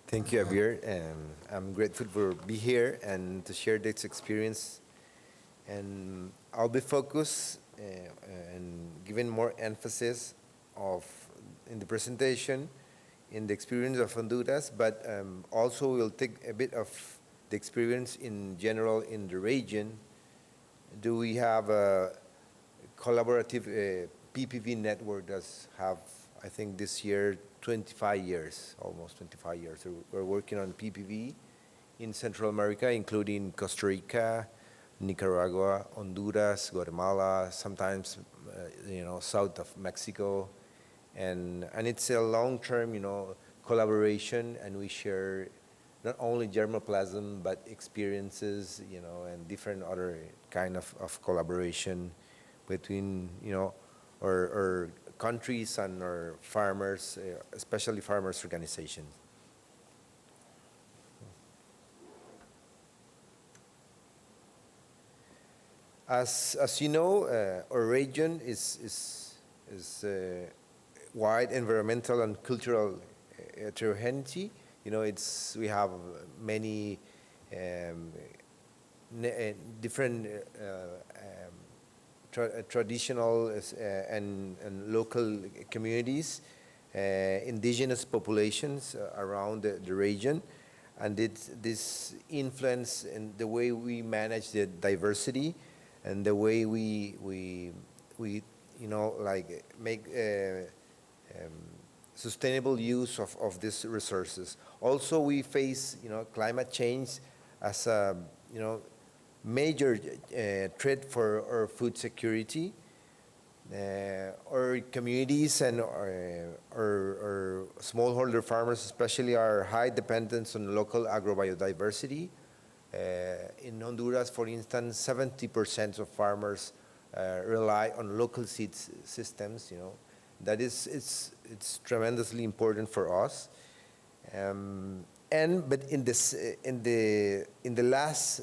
Thank you, Aabir. I'm grateful for be here and to share this experience. And I'll be focused and giving more emphasis in the presentation in the experience of Honduras, but also we'll take a bit of the experience in general in the region. Do we have a collaborative PPV network that's have, I think this year, 25 years, almost 25 years. So we're working on PPV in Central America, including Costa Rica, Nicaragua, Honduras, Guatemala, sometimes, south of Mexico. And it's a long-term, collaboration, and we share not only germplasm, but experiences, and different other kind of collaboration between, our countries and our farmers, especially farmers organizations. As you know, our region is wide environmental and cultural heterogeneity. We have many different traditional and local communities, indigenous populations around the region, and this influence in the way we manage the diversity and the way we make sustainable use of these resources. Also, we face climate change as a major threat for our food security. Our communities and our smallholder farmers especially are high dependence on local agrobiodiversity. In Honduras, for instance, 70% of farmers rely on local seed systems. That it's tremendously important for us. But in the last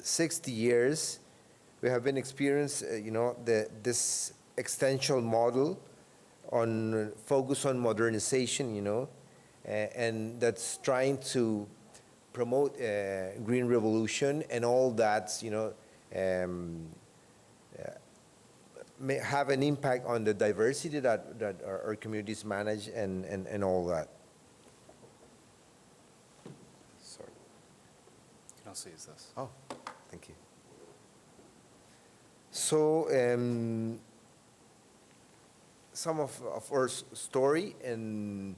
60 years, we have been experiencing, this extension model on focus on modernization, and that's trying to promote green revolution and all that, may have an impact on the diversity that our communities manage and all that. Sorry. You can also use this. Oh, thank you. So some of our story in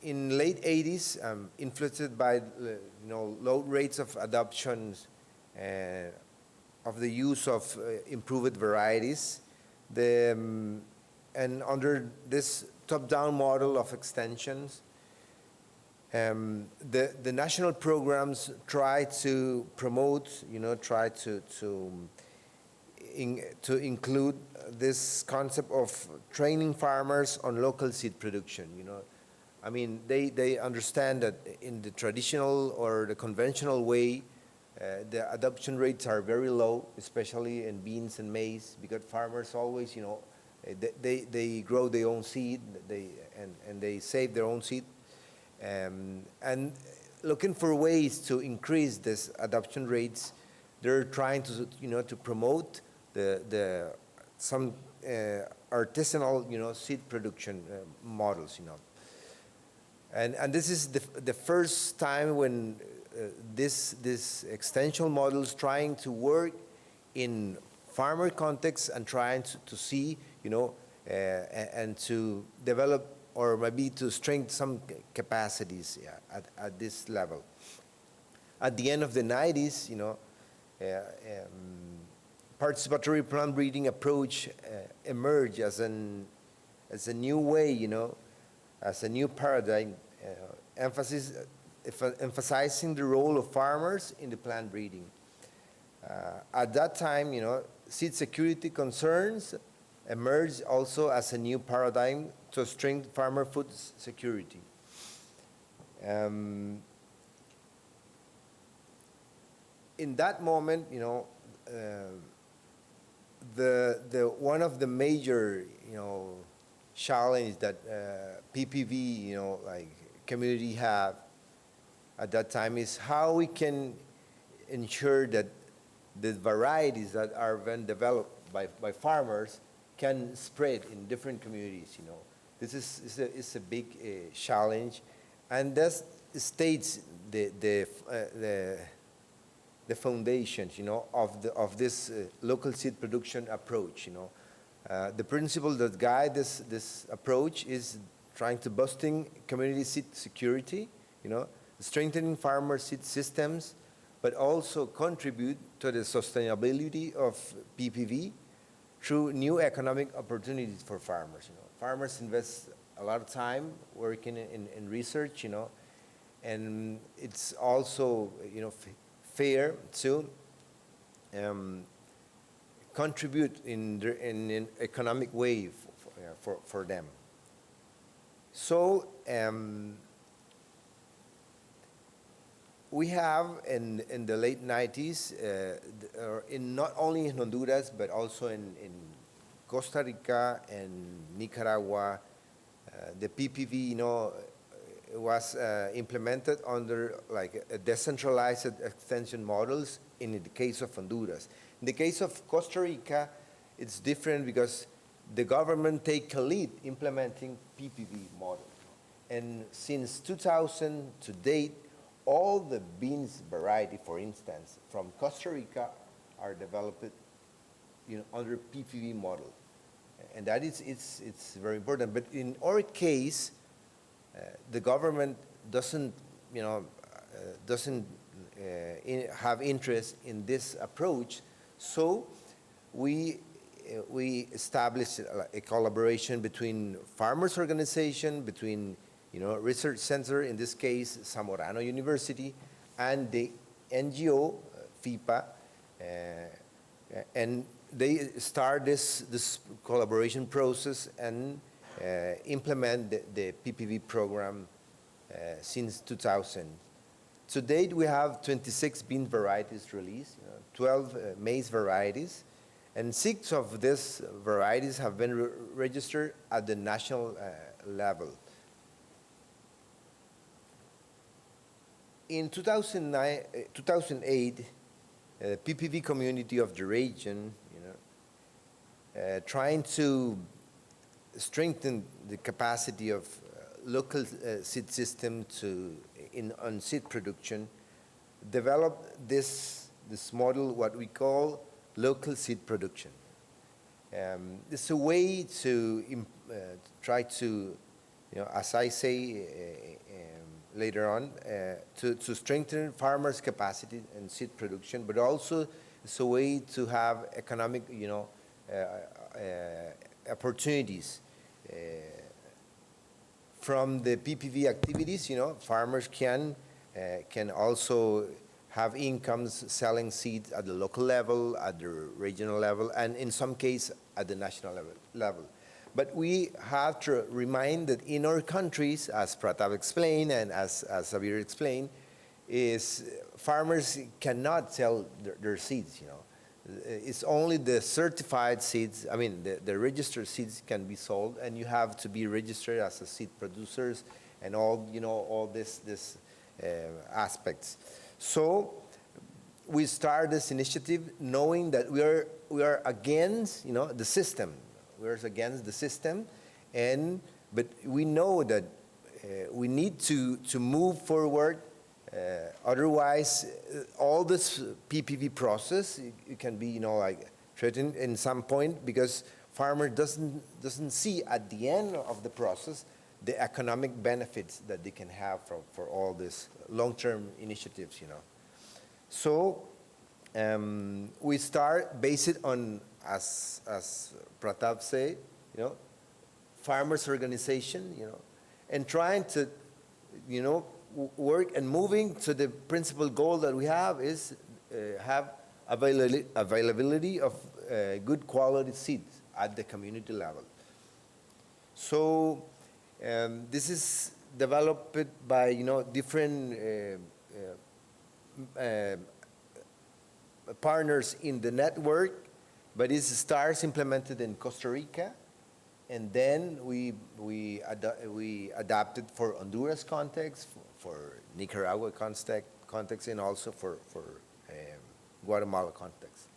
late 80s, influenced by low rates of adoption of the use of improved varieties, and under this top-down model of extensions, the national programs try to promote, try to include this concept of training farmers on local seed production. I mean, they understand that in the traditional or the conventional way, the adoption rates are very low, especially in beans and maize, because farmers always, they grow their own seed, and they save their own seed, and looking for ways to increase this adoption rates, they're trying to, to promote some artisanal, seed production models, And this is the first time when this extension model is trying to work in farmer context and trying to see, and to develop or maybe to strengthen some capacities at this level. At the end of the 90s, participatory plant breeding approach emerged as a new way, as a new paradigm, emphasizing the role of farmers in the plant breeding. At that time, seed security concerns emerged also as a new paradigm to strengthen farmer food security. In that moment, you know, one of the major, you know, challenge that PPV, you know, like community have at that time is how we can ensure that the varieties that are then developed by farmers can spread in different communities, you know. This is a big challenge, and that states the foundations, you know, of this local seed production approach, you know. The principle that guide this approach is trying to boosting community seed security, you know, strengthening farmer seed systems, but also contribute to the sustainability of PPV through new economic opportunities for farmers. You know, farmers invest a lot of time working in research, you know, and it's also, you know, fair to contribute in an economic way for them. So we have in the late 90s, in not only in Honduras, but also in Costa Rica and Nicaragua, the PPV, you know, was implemented under like a decentralized extension models in the case of Honduras. In the case of Costa Rica, it's different because the government take a lead implementing PPV model. And since 2000 to date, all the beans variety, for instance, from Costa Rica are developed, you know, under PPV model. And that is, it's very important. But in our case, the government doesn't, you know, have interest in this approach. So we established a collaboration between farmers' organization, between, you know, research center, in this case, Zamorano University, and the NGO, FIPA, and they start this collaboration process and implement the PPV program since 2000. To date, we have 26 bean varieties released, 12 maize varieties, and 6 of these varieties have been registered at the national level. In 2008, PPV community of the region, you know, trying to strengthen the capacity of local seed system on seed production, developed this model, what we call local seed production. It's a way to try to, you know, as I say later on, to strengthen farmers' capacity in seed production, but also it's a way to have economic, you know, opportunities from the PPV activities. You know, farmers can also have incomes selling seeds at the local level, at the regional level, and in some cases at the national level. But we have to remind that in our countries, as Pratap explained and as Aabir explained, is farmers cannot sell their seeds, you know. It's only the certified seeds, I mean, the registered seeds can be sold, and you have to be registered as a seed producers and all, you know, all this aspects. So we start this initiative knowing that we are against, you know, the system. We're against the system, but we know that we need to move forward. Otherwise, all this PPV process, it can be, you know, like threatened in some point, because farmer doesn't see at the end of the process the economic benefits that they can have for all these long-term initiatives, you know. So we start based on, as Pratap say, you know, farmers organization, you know, and trying to, you know, work and moving to the principal goal that we have is have availability of good quality seeds at the community level. So this is developed by different partners in the network, but it starts implemented in Costa Rica, and then we adapted for Honduras context, for Nicaragua context, and also for Guatemala context.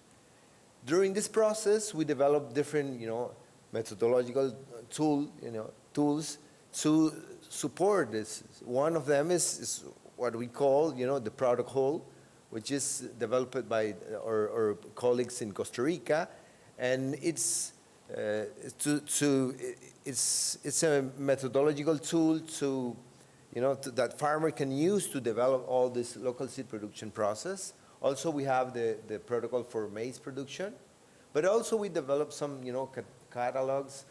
During this process, we developed different methodological tools to support this. One of them is what we call the protocol, which is developed by our colleagues in Costa Rica, and it's a methodological tool that farmer can use to develop all this local seed production process. Also, we have the protocol for maize production, but also we develop some catalogs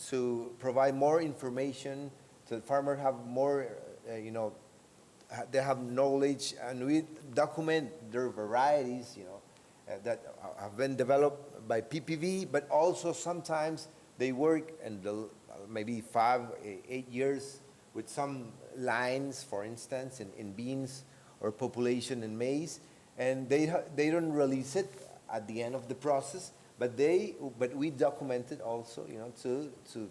to provide more information so farmers have more they have knowledge, and we document their varieties that have been developed by PPV, but also sometimes they work in maybe 5, 8 years with some lines, for instance, in beans or population in maize, and they don't release it at the end of the process, but we document it also, to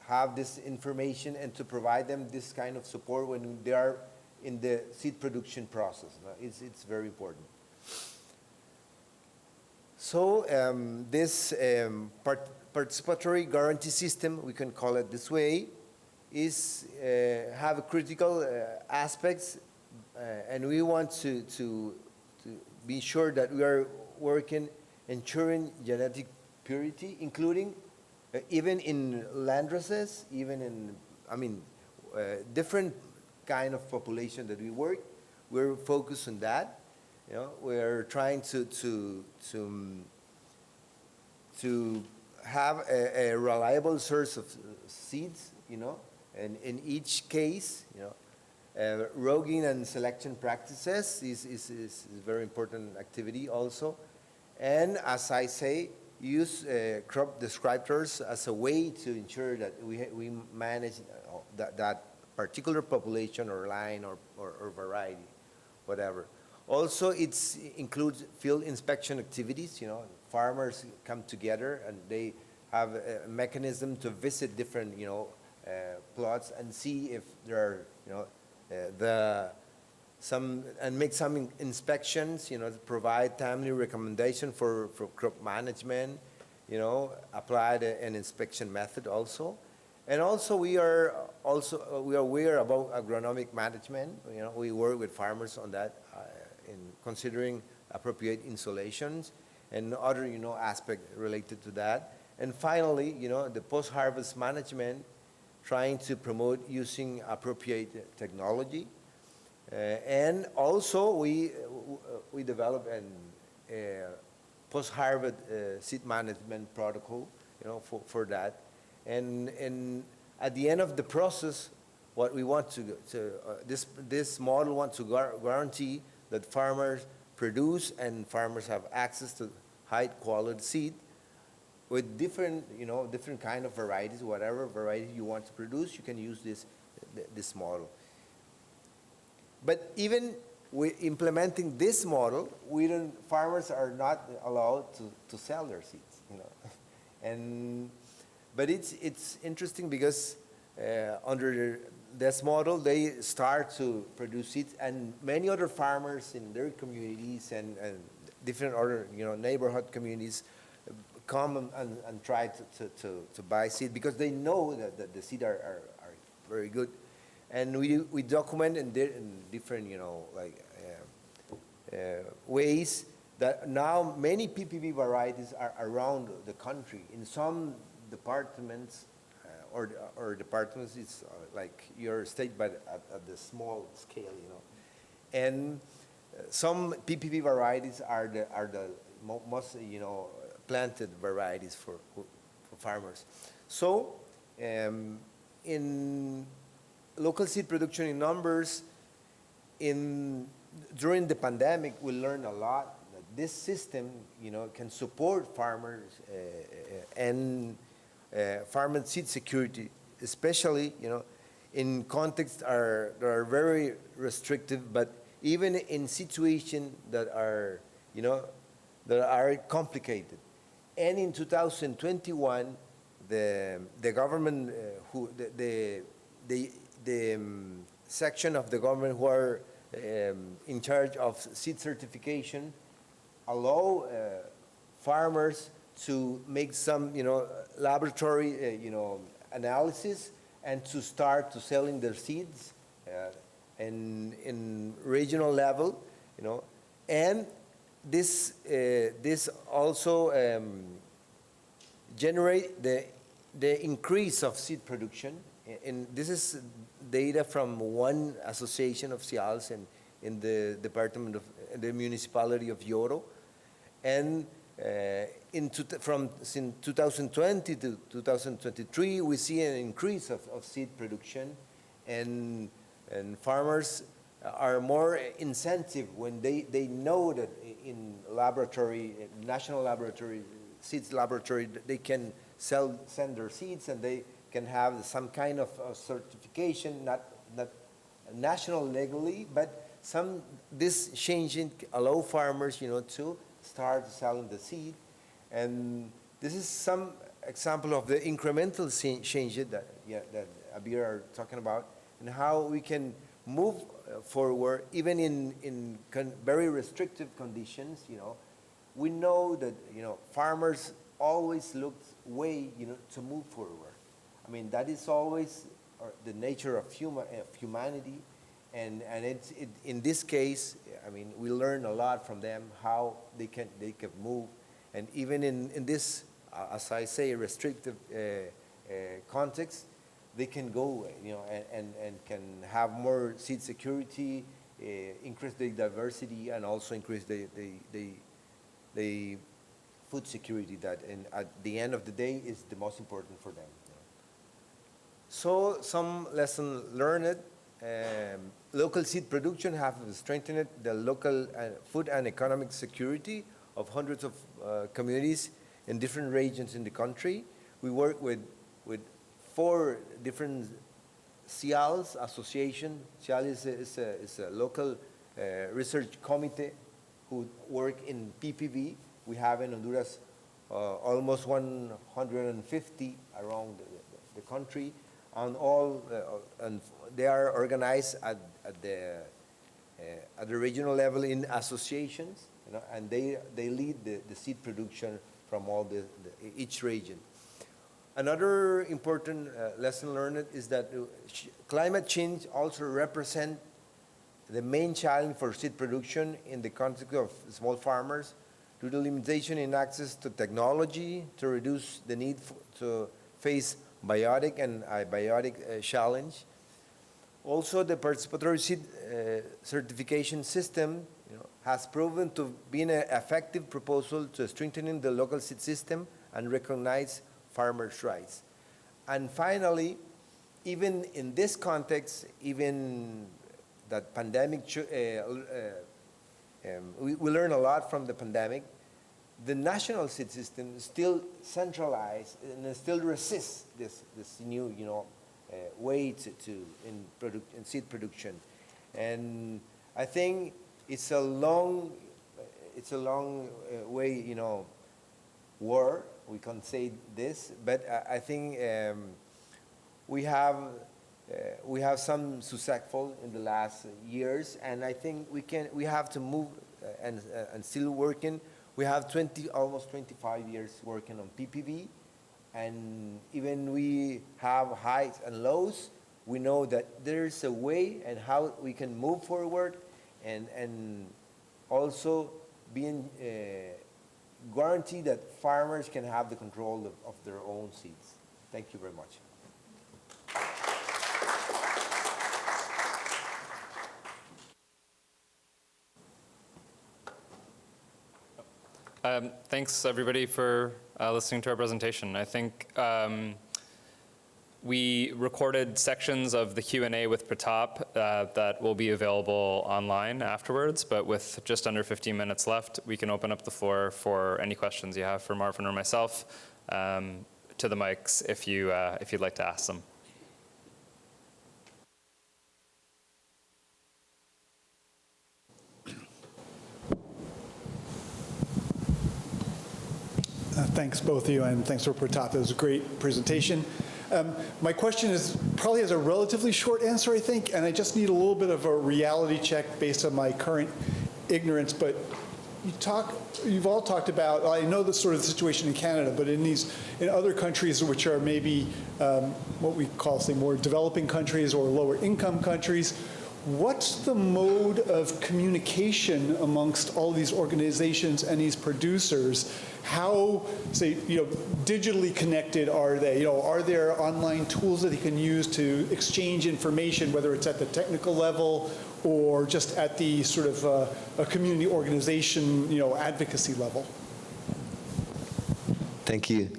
have this information and to provide them this kind of support when they are in the seed production process. It's very important. So this participatory guarantee system, we can call it this way, is have critical aspects, and we want to be sure that we are working ensuring genetic purity, including even in landraces, even in different kind of population that we work. We're focused on that. We're trying to have a reliable source of seeds, and in each case, roguing and selection practices is a very important activity also. And as I say, use crop descriptors as a way to ensure that we manage that particular population or line or variety, whatever. Also, it includes field inspection activities. Farmers come together and they have a mechanism to visit different plots and see if there are and make some inspections, to provide timely recommendation for crop management, apply an inspection method also. And also we are aware about agronomic management. We work with farmers on that in considering appropriate insulations and other aspect related to that. And finally, the post-harvest management, trying to promote using appropriate technology. And also we develop a post-harvest seed management protocol, for that. And at the end of the process, what we want this model wants to guarantee that farmers produce and farmers have access to high quality seed with different kind of varieties. Whatever variety you want to produce, you can use this model. But even implementing this model, farmers are not allowed to sell their seeds, But it's interesting because under this model, they start to produce seeds, and many other farmers in their communities and different other neighborhood communities come and try to buy seed because they know that the seeds are very good. And we document in different ways that now many PPV varieties are around the country. In some departments or departments, it's like your state, but at the small scale, And some PPV varieties are the most planted varieties for farmers. So in local seed production in numbers, during the pandemic, we learned a lot that this system, can support farmers and farm and seed security, especially, in contexts that are very restrictive, but even in situations that are, that are complicated. And in 2021, the government, the section of the government who are in charge of seed certification allow farmers to make some, laboratory, analysis and to start to selling their seeds in regional level, and this also generate the increase of seed production. And this is data from one association of CIALs in the department of the municipality of Yoro. And since 2020 to 2023, we see an increase of seed production, and farmers are more incentive when they know that in laboratory, national laboratory, seeds laboratory, they can send their seeds and they can have some kind of certification, not national legally, but this changing allow farmers, to start selling the seed. And this is some example of the incremental changes that Aabir are talking about, and how we can move forward even in very restrictive conditions. We know that farmers always look way to move forward. I mean, that is always the nature of humanity, and in this case, I mean, we learn a lot from them how they can move, and even in this, as I say, restrictive context, they can go, and can have more seed security, increase the diversity, and also increase the food security that, at the end of the day, is the most important for them. So some lesson learned. Local seed production have strengthened the local food and economic security of hundreds of communities in different regions in the country. We work with 4 different CIALs association. CIAL is a local research committee who work in PPV. We have in Honduras almost 150 around the country, and and they are organized at the regional level in associations, and they lead the seed production from each region. Another important lesson learned is that climate change also represents the main challenge for seed production in the context of small farmers, due to limitation in access to technology, to reduce the need to face biotic and abiotic challenge. Also, the participatory seed certification system has proven to be an effective proposal to strengthening the local seed system and recognize farmers' rights. And finally, even in this context, even that pandemic, we learn a lot from the pandemic. The national seed system is still centralized and still resists this new, way in seed production. And I think it's a long way, war. We can say this, but I think we have some successful in the last years, and I think we have to move and still working. We have almost 25 years working on PPV, and even we have highs and lows. We know that there's a way and how we can move forward, and also being guarantee that farmers can have the control of their own seeds. Thank you very much. Thanks, everybody, for listening to our presentation. I think We recorded sections of the Q&A with Pratap that will be available online afterwards, but with just under 15 minutes left, we can open up the floor for any questions you have for Marvin or myself to the mics if you'd like to ask them. Thanks, both of you, and thanks for Pratap. It was a great presentation. My question probably has a relatively short answer, I think, and I just need a little bit of a reality check based on my current ignorance. But you've all talked about, I know the sort of situation in Canada, but in other countries which are maybe what we call, say, more developing countries or lower income countries, what's the mode of communication amongst all these organizations and these producers? How, say, digitally connected are they? Are there online tools that they can use to exchange information, whether it's at the technical level or just at the sort of a community organization, advocacy level? Thank you.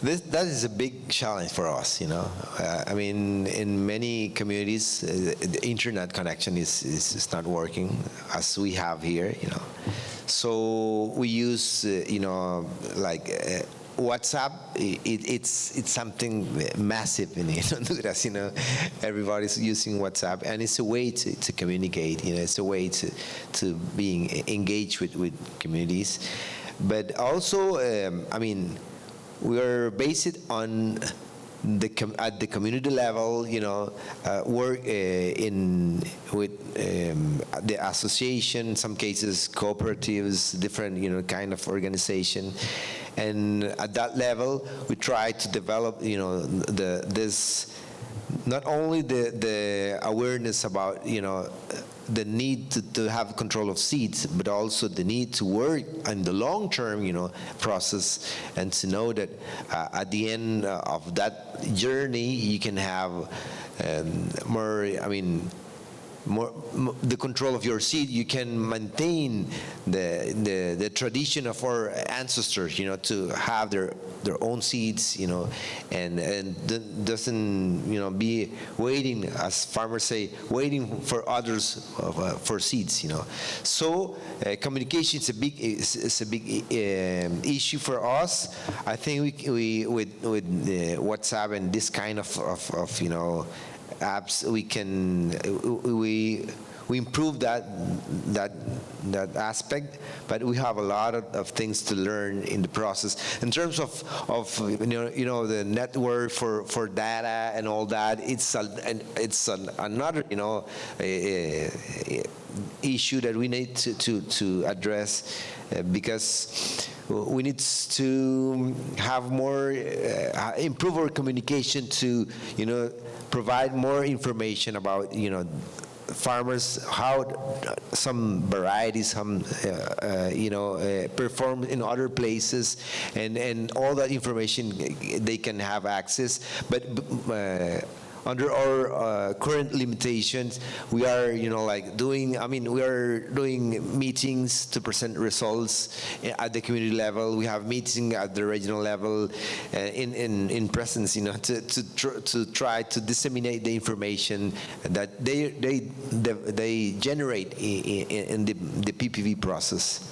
That is a big challenge for us, I mean, in many communities, the internet connection is not working as we have here, So we use, like WhatsApp. It's something massive in Honduras, Everybody's using WhatsApp, and it's a way to communicate, It's a way to being engaged with communities, but also, I mean, we are based on at the community level, work with the association, in some cases cooperatives, different kind of organization, and at that level we try to develop this, not only the awareness about the need to have control of seeds, but also the need to work in the long-term, process, and to know that at the end of that journey, you can have more, I mean, more the control of your seed. You can maintain the tradition of our ancestors, to have their own seeds, and doesn't be waiting, as farmers say, waiting for others for seeds, So communication is a big issue for us. I think we with WhatsApp and this kind of apps, we improve that aspect, but we have a lot of things to learn in the process. In terms of the network for data and all that, it's another issue that we need to address, because we need to have more improve our communication to provide more information about farmers, how some varieties perform in other places, and all that information they can have access. But under our current limitations, we are doing meetings to present results at the community level. We have meetings at the regional level in presence, to try to disseminate the information that they generate in the PPV process.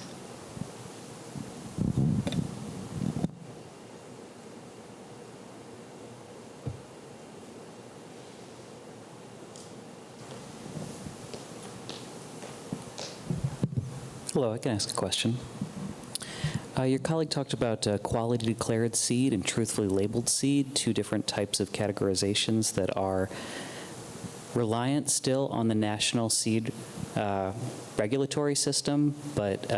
Hello, I can ask a question. Your colleague talked about quality declared seed and truthfully labeled seed, two different types of categorizations that are reliant still on the national seed regulatory system, but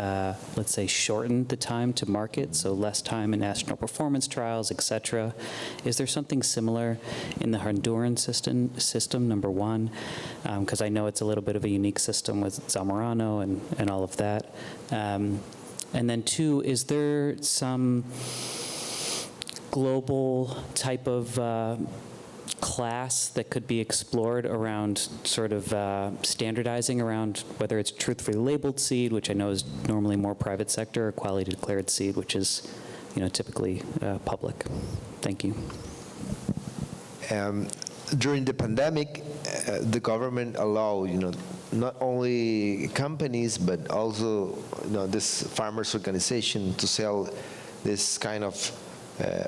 let's say shorten the time to market, so less time in national performance trials, etc. Is there something similar in the Honduran system, number one? Because I know it's a little bit of a unique system with Zamorano and all of that. And then two, is there some global type of class that could be explored around sort of standardizing around whether it's truthfully labeled seed, which I know is normally more private sector, or quality declared seed, which is typically public? Thank you. During the pandemic, the government allowed, not only companies, but also, this farmers organization to sell this kind of,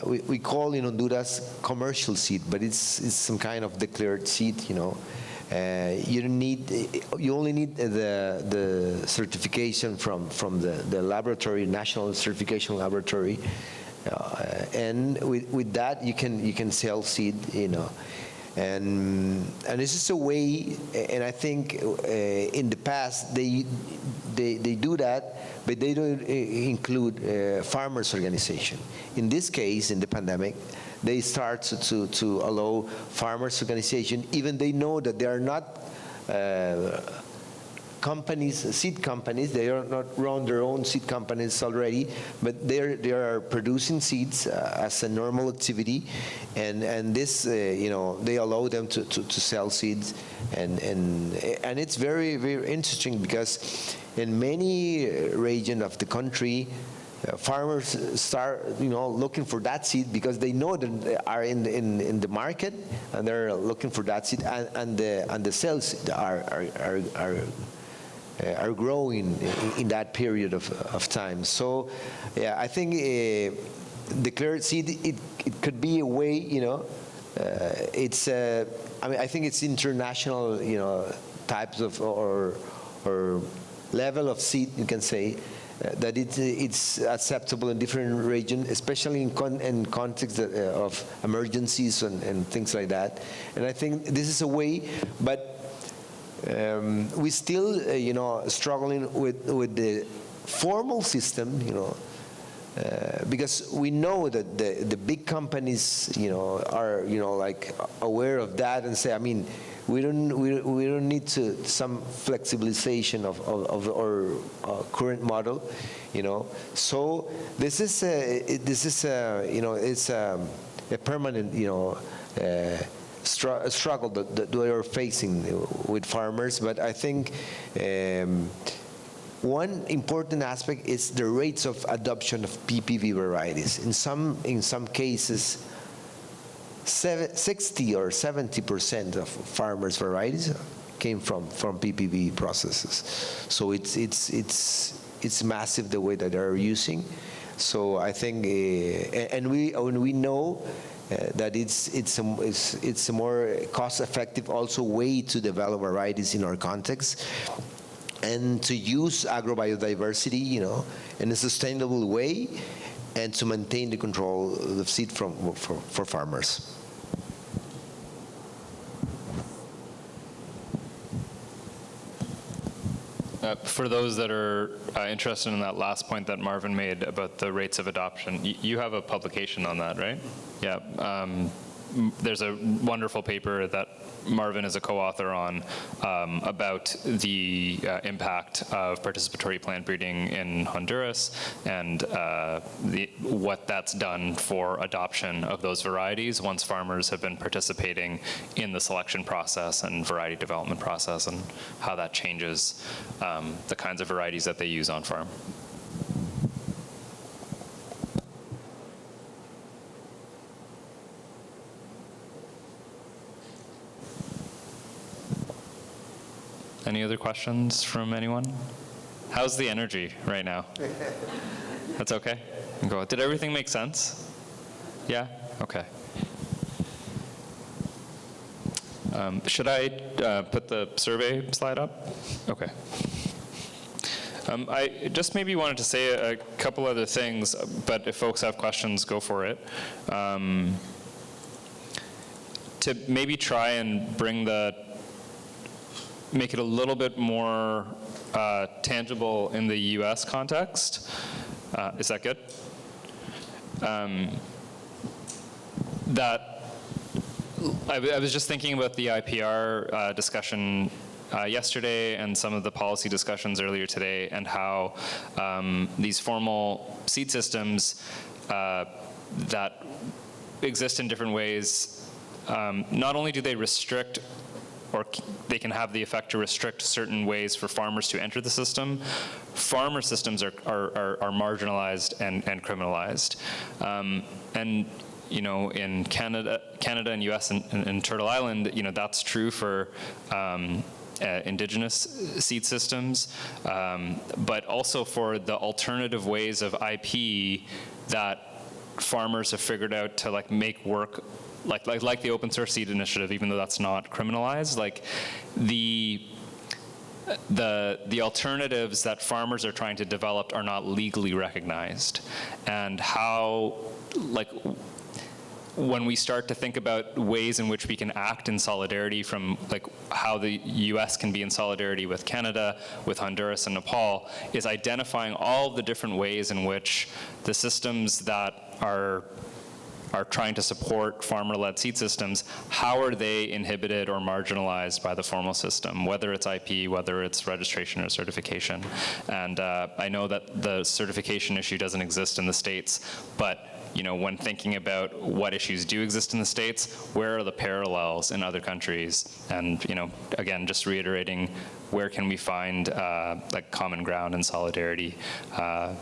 we call in Honduras commercial seed, but it's some kind of declared seed, You don't need, you only need the certification from the laboratory, national certification laboratory, and with that you can sell seed, And this is a way, and I think in the past they do that, but they don't include farmers' organization. In this case, in the pandemic, they start to allow farmers' organization, even they know that they are not companies, seed companies. They are not run their own seed companies already, but they are producing seeds as a normal activity, and this they allow them to sell seeds, and it's very, very interesting because in many regions of the country, farmers start looking for that seed because they know that they are in the market, and they're looking for that seed, and the sales are growing in that period of time. So, yeah, I think declared seed, it could be a way, it's, I think it's international, types of, or level of seed, you can say, that it's acceptable in different regions, especially in context of emergencies and things like that. And I think this is a way, but we still, struggling with the formal system, because we know that the big companies, are, like aware of that and say, we don't need some flexibilization of our current model, So this is it's a permanent, struggle that we are facing with farmers. But I think one important aspect is the rates of adoption of PPV varieties. In some cases, 60 or 70% of farmers' varieties came from PPV processes. So it's massive the way that they're using. So I think, and we know that it's a more cost-effective also way to develop varieties in our context, and to use agrobiodiversity, in a sustainable way, and to maintain the control of seed for farmers. For those that are interested in that last point that Marvin made about the rates of adoption, you have a publication on that, right? Yeah. There's a wonderful paper that Marvin is a co-author on about the impact of participatory plant breeding in Honduras and what that's done for adoption of those varieties once farmers have been participating in the selection process and variety development process, and how that changes the kinds of varieties that they use on farm. Any other questions from anyone? How's the energy right now? That's okay? Go. Did everything make sense? Yeah? Okay. Should I put the survey slide up? Okay. I just maybe wanted to say a couple other things, but if folks have questions, go for it. To maybe try and make it a little bit more tangible in the US context. Is that good? I was just thinking about the IPR discussion yesterday and some of the policy discussions earlier today, and how these formal seed systems that exist in different ways, not only do they restrict, or they can have the effect to restrict certain ways for farmers to enter the system, farmer systems are marginalized and criminalized. And in Canada and US and Turtle Island, that's true for indigenous seed systems, but also for the alternative ways of IP that farmers have figured out to make work, like the open source seed initiative, even though that's not criminalized. Like the alternatives that farmers are trying to develop are not legally recognized, and how when we start to think about ways in which we can act in solidarity, from how the US can be in solidarity with Canada, with Honduras and Nepal, is identifying all the different ways in which the systems that are trying to support farmer-led seed systems, how are they inhibited or marginalized by the formal system, whether it's IP, whether it's registration or certification. And I know that the certification issue doesn't exist in the States, but when thinking about what issues do exist in the States, where are the parallels in other countries? And again, just reiterating, where can we find common ground and solidarity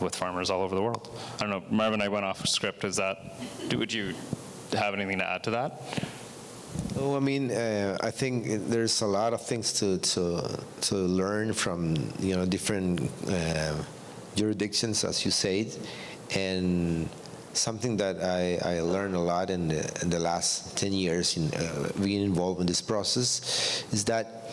with farmers all over the world? I don't know, Marvin, I went off script. Would you have anything to add to that? Oh, I mean, I think there's a lot of things to learn from different jurisdictions, as you said, and something that I learned a lot in the last 10 years in being involved in this process is that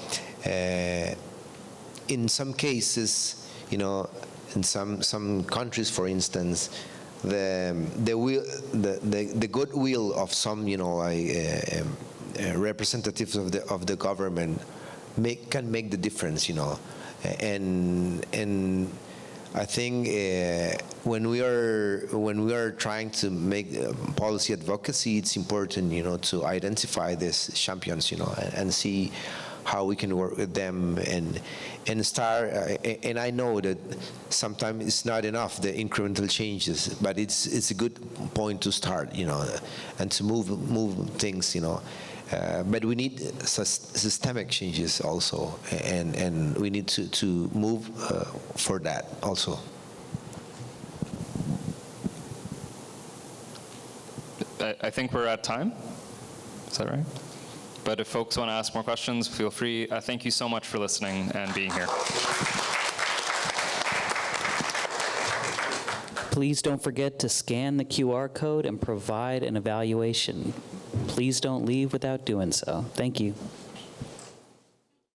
in some cases, in some countries, for instance, the goodwill of some representatives of the government can make the difference, and I think when we are trying to make policy advocacy, it's important, to identify these champions, and see how we can work with them and start. And I know that sometimes it's not enough, the incremental changes, but it's a good point to start, and to move things, But we need systemic changes also, and we need to move for that also. I think we're at time. Is that right? But if folks want to ask more questions, feel free. Thank you so much for listening and being here. Please don't forget to scan the QR code and provide an evaluation. Please don't leave without doing so. Thank you.